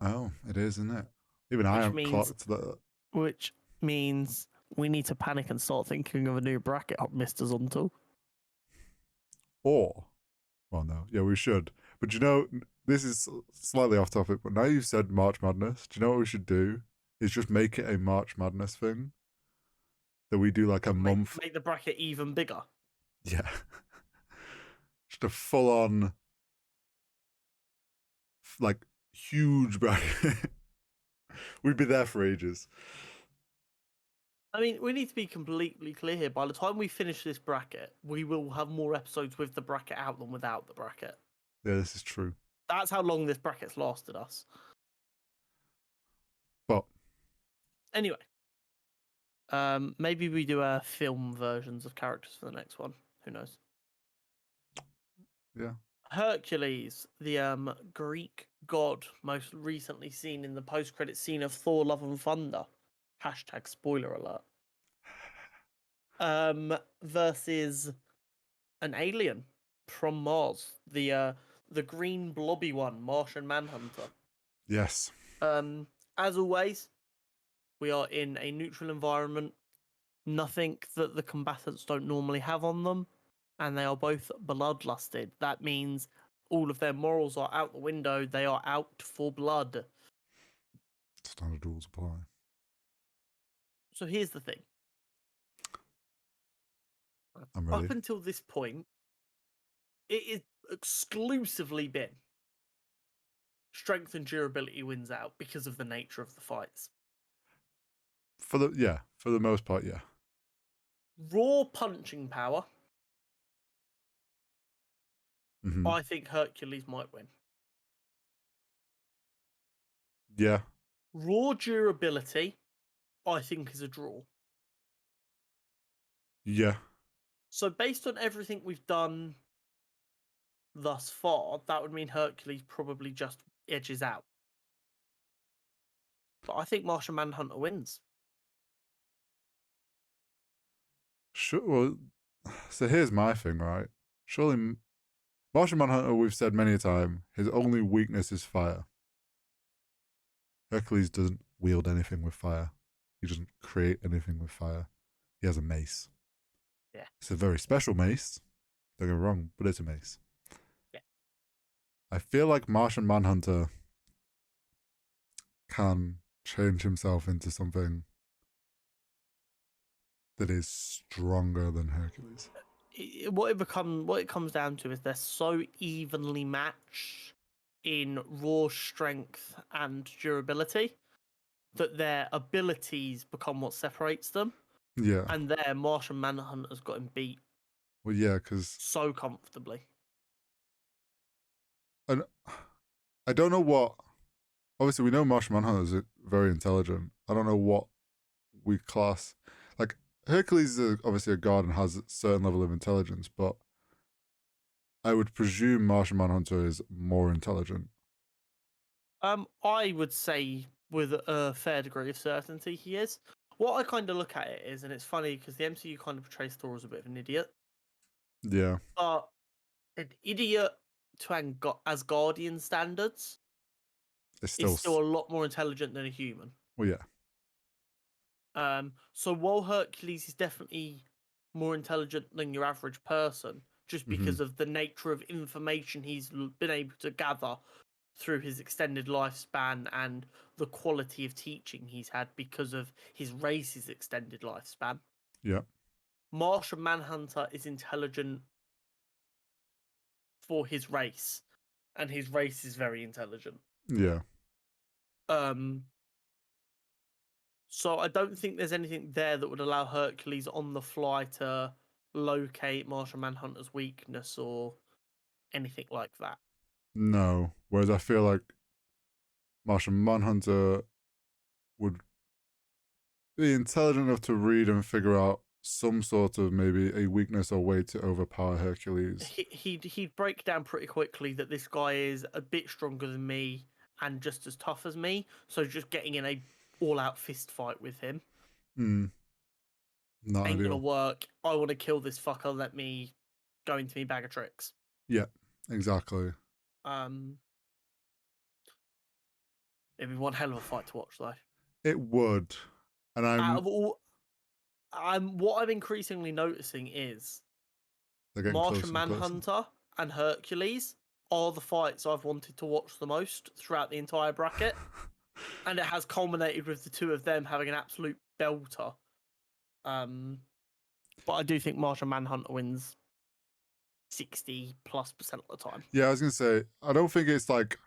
Oh, it is, isn't it? Even I haven't clocked that. Which means we need to panic and start thinking of a new bracket up, Mr. Zonto. Or, well, no, yeah, we should. But you know, this is slightly off topic, but now you've said March Madness, do you know what we should do? Is just make it a March Madness thing. That we do like a month. Make the bracket even bigger. Yeah. Just a full on, like, huge bracket. We'd be there for ages. I mean, we need to be completely clear here. By the time we finish this bracket, we will have more episodes with the bracket out than without the bracket. Yeah, this is true. That's how long this bracket's lasted us. But anyway, maybe we do film versions of characters for the next one. Who knows? Yeah. Hercules, the Greek god, most recently seen in the post-credit scene of Thor: Love and Thunder. # spoiler alert. Versus an alien from Mars, the green blobby one, Martian Manhunter. Yes. As always, we are in a neutral environment, nothing that the combatants don't normally have on them, and they are both bloodlusted. That means all of their morals are out the window. They are out for blood. Standard rules apply. So here's the thing. I'm ready. Up until this point, it is exclusively been strength and durability wins out because of the nature of the fights. For the most part, yeah. Raw punching power. Mm-hmm. I think Hercules might win. Yeah. Raw durability, I think, is a draw. Yeah. So based on everything we've done thus far, that would mean Hercules probably just edges out. But I think Martian Manhunter wins. Sure. Well, so here's my thing, right? Surely, Martian Manhunter, we've said many a time, his only weakness is fire. Hercules doesn't wield anything with fire. He doesn't create anything with fire. He has a mace. Yeah. It's a very special mace. Don't get me wrong, but it's a mace. Yeah. I feel like Martian Manhunter can change himself into something that is stronger than Hercules. What it comes down to is they're so evenly matched in raw strength and durability that their abilities become what separates them. Yeah. And there, Martian Manhunter's got him beat. Well, yeah, because so comfortably. And I don't know what. Obviously, we know Martian Manhunter is very intelligent. I don't know what we class. Like, Hercules is obviously a god and has a certain level of intelligence, but I would presume Martian Manhunter is more intelligent. I would say with a fair degree of certainty he is. What I kind of look at it is, and it's funny because the MCU kind of portrays Thor as a bit of an idiot. Yeah. But an idiot to Asgardian standards is still a lot more intelligent than a human. Well, yeah. So while Hercules is definitely more intelligent than your average person, just because of the nature of information he's been able to gather through his extended lifespan and the quality of teaching he's had because of his race's extended lifespan. Yeah. Martian Manhunter is intelligent for his race, and his race is very intelligent. Yeah. So I don't think there's anything there that would allow Hercules on the fly to locate Martian Manhunter's weakness or anything like that. No. Whereas I feel like Martian Manhunter would be intelligent enough to read and figure out some sort of maybe a weakness or way to overpower Hercules. He'd break down pretty quickly that this guy is a bit stronger than me and just as tough as me. So just getting in a all-out fist fight with him not ain't ideal. gonna work. I want to kill this fucker. Let me go into me bag of tricks. Yeah, exactly. It'd be one hell of a fight to watch, though. It would, and what I'm increasingly noticing is Martian Manhunter and Hercules are the fights I've wanted to watch the most throughout the entire bracket. And it has culminated with the two of them having an absolute belter. But I do think Martian Manhunter wins 60+% of the time. Yeah, I was going to say, I don't think it's like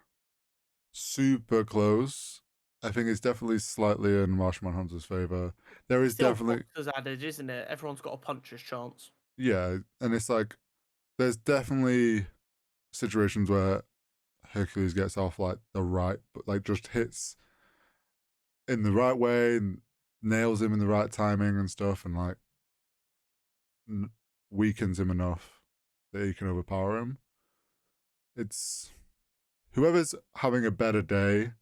super close. I think it's definitely slightly in Martian Manhunter's favor. There is Still definitely boxer's adage, isn't it? Everyone's got a puncher's chance. yeah, and it's like there's definitely situations where Hercules gets off like the right, but like just hits in the right way and nails him in the right timing and stuff, and like weakens him enough that he can overpower him. It's whoever's having a better day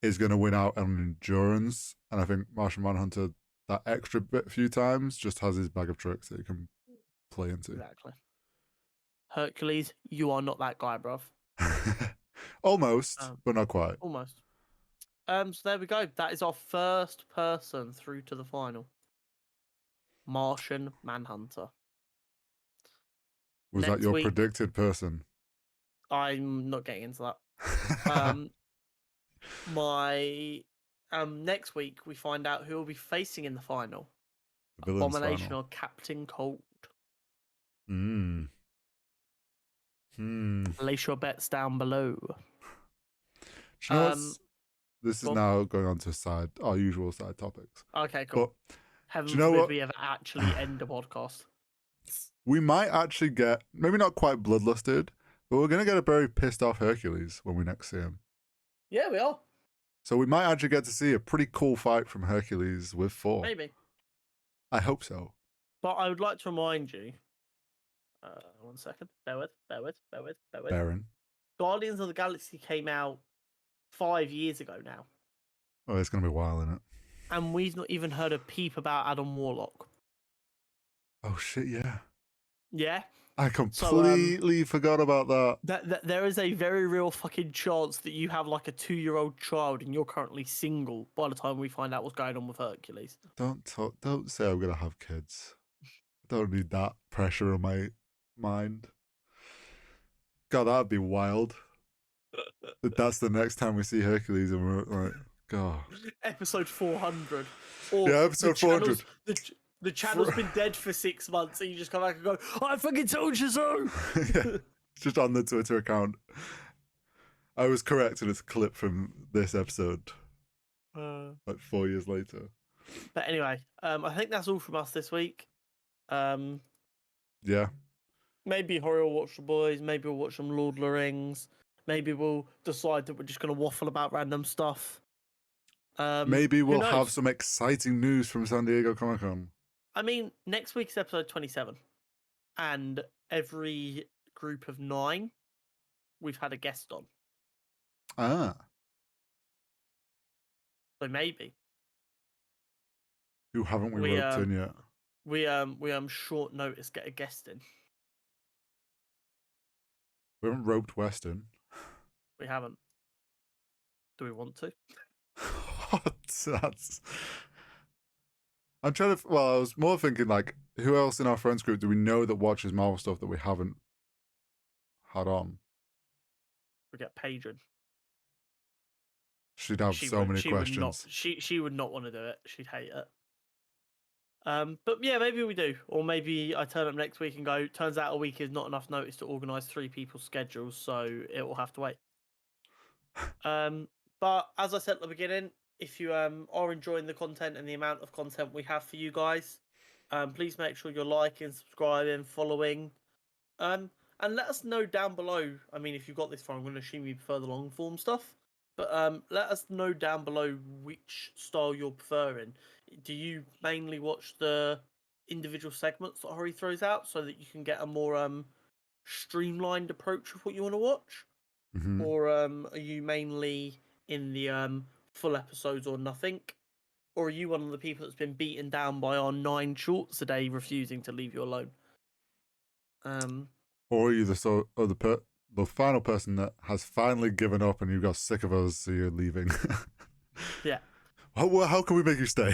is going to win out on endurance, and I think Martian Manhunter that extra bit few times just has his bag of tricks that he can play into. Exactly. Hercules, you are not that guy, bruv. Almost, but not quite. Almost. So there we go. That is our first person through to the final. Martian Manhunter. Was Next that your week, predicted person? I'm not getting into that. My next week we find out who will be facing in the final. The villain's Abomination final. or Captain Cold. Place your bets down below. Do you know what's, this is now going on to our usual side topics. Okay, cool. But Heaven do you know forbid what? we ever actually end the podcast. We might actually get, maybe not quite bloodlusted, but we're going to get a very pissed off Hercules when we next see him. Yeah, we are. So we might actually get to see a pretty cool fight from Hercules with Thor. Maybe. I hope so. But I would like to remind you, 1 second, bear with. Baron. Guardians of the Galaxy came out 5 years ago now. Oh, it's going to be a while, isn't it? And we've not even heard a peep about Adam Warlock. Oh, shit, yeah. Yeah? I completely forgot about that. There is a very real fucking chance that you have like a 2-year-old child and you're currently single by the time we find out what's going on with Hercules. Don't say I'm going to have kids. I don't need that pressure on my mind. God, that'd be wild. That's the next time we see Hercules and we're like, God. Episode 400. Or yeah, episode 400. The channel's been dead for 6 months and you just come back and go, I fucking told you so! Yeah, just on the Twitter account. I was correct and it's a clip from this episode. Like 4 years later. But anyway, I think that's all from us this week. Yeah. Maybe Horror will watch The Boys, maybe we'll watch some Lord of the Rings, maybe we'll decide that we're just going to waffle about random stuff. Maybe we'll have some exciting news from San Diego Comic-Con. I mean, next week's episode 27. And every group of 9, we've had a guest on. Ah. So maybe. Who haven't we roped in yet? We short notice get a guest in. We haven't roped West in. We haven't. Do we want to? That's... I'm trying to... Well, I was more thinking, like, who else in our friends group do we know that watches Marvel stuff that we haven't had on? We get Paige. She'd have so many questions. She would not want to do it. She'd hate it. But yeah, maybe we do. Or maybe I turn up next week and go, turns out a week is not enough notice to organise 3 people's schedules, so it will have to wait. But as I said at the beginning, if you are enjoying the content and the amount of content we have for you guys, please make sure you're liking, subscribing, following, and let us know down below. I mean, if you've got this far, I'm going to assume you prefer the long form stuff, but let us know down below which style you're preferring. Do you mainly watch the individual segments that Hori throws out so that you can get a more streamlined approach of what you want to watch? Mm-hmm. Or are you mainly in the full episodes or nothing? Or are you one of the people that's been beaten down by our 9 shorts a day refusing to leave you alone? Or are you the final person that has finally given up and you got sick of us, so you're leaving? Yeah. How can we make you stay?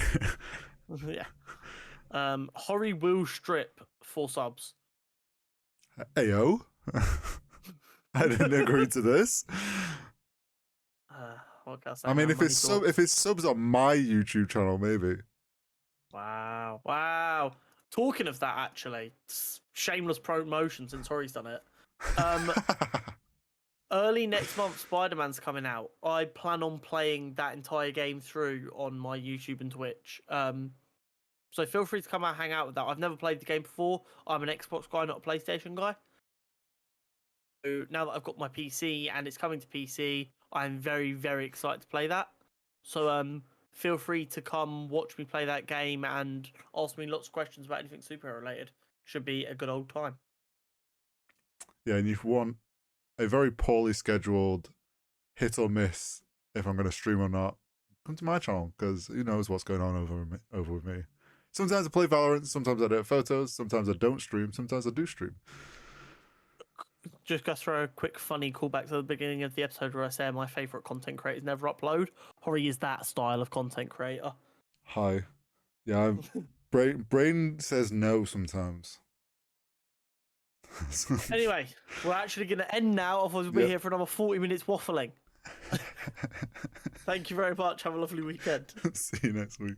Yeah. Hori will strip 4 subs. Ayo. I didn't agree to this. What can I say? I mean, if it's subs on my YouTube channel, maybe. Wow. Talking of that, actually, shameless promotion since Hori's done it. Early next month, Spider-Man's coming out. I plan on playing that entire game through on my YouTube and Twitch. So feel free to come out and hang out with that. I've never played the game before. I'm an Xbox guy, not a PlayStation guy. So now that I've got my PC and it's coming to PC, I'm very, very excited to play that. So feel free to come watch me play that game and ask me lots of questions about anything superhero related. Should be a good old time. Yeah, and if you want a very poorly scheduled hit or miss if I'm going to stream or not, come to my channel, because who knows what's going on over with me. Sometimes I play Valorant, sometimes I edit photos, sometimes I don't stream, sometimes I do stream. Just go throw a quick funny callback to the beginning of the episode where I say my favourite content creators never upload. Hori is that style of content creator. Hi. Yeah, brain says no sometimes. Anyway, we're actually going to end now, otherwise we'll be here for another 40 minutes waffling. Thank you very much. Have a lovely weekend. See you next week.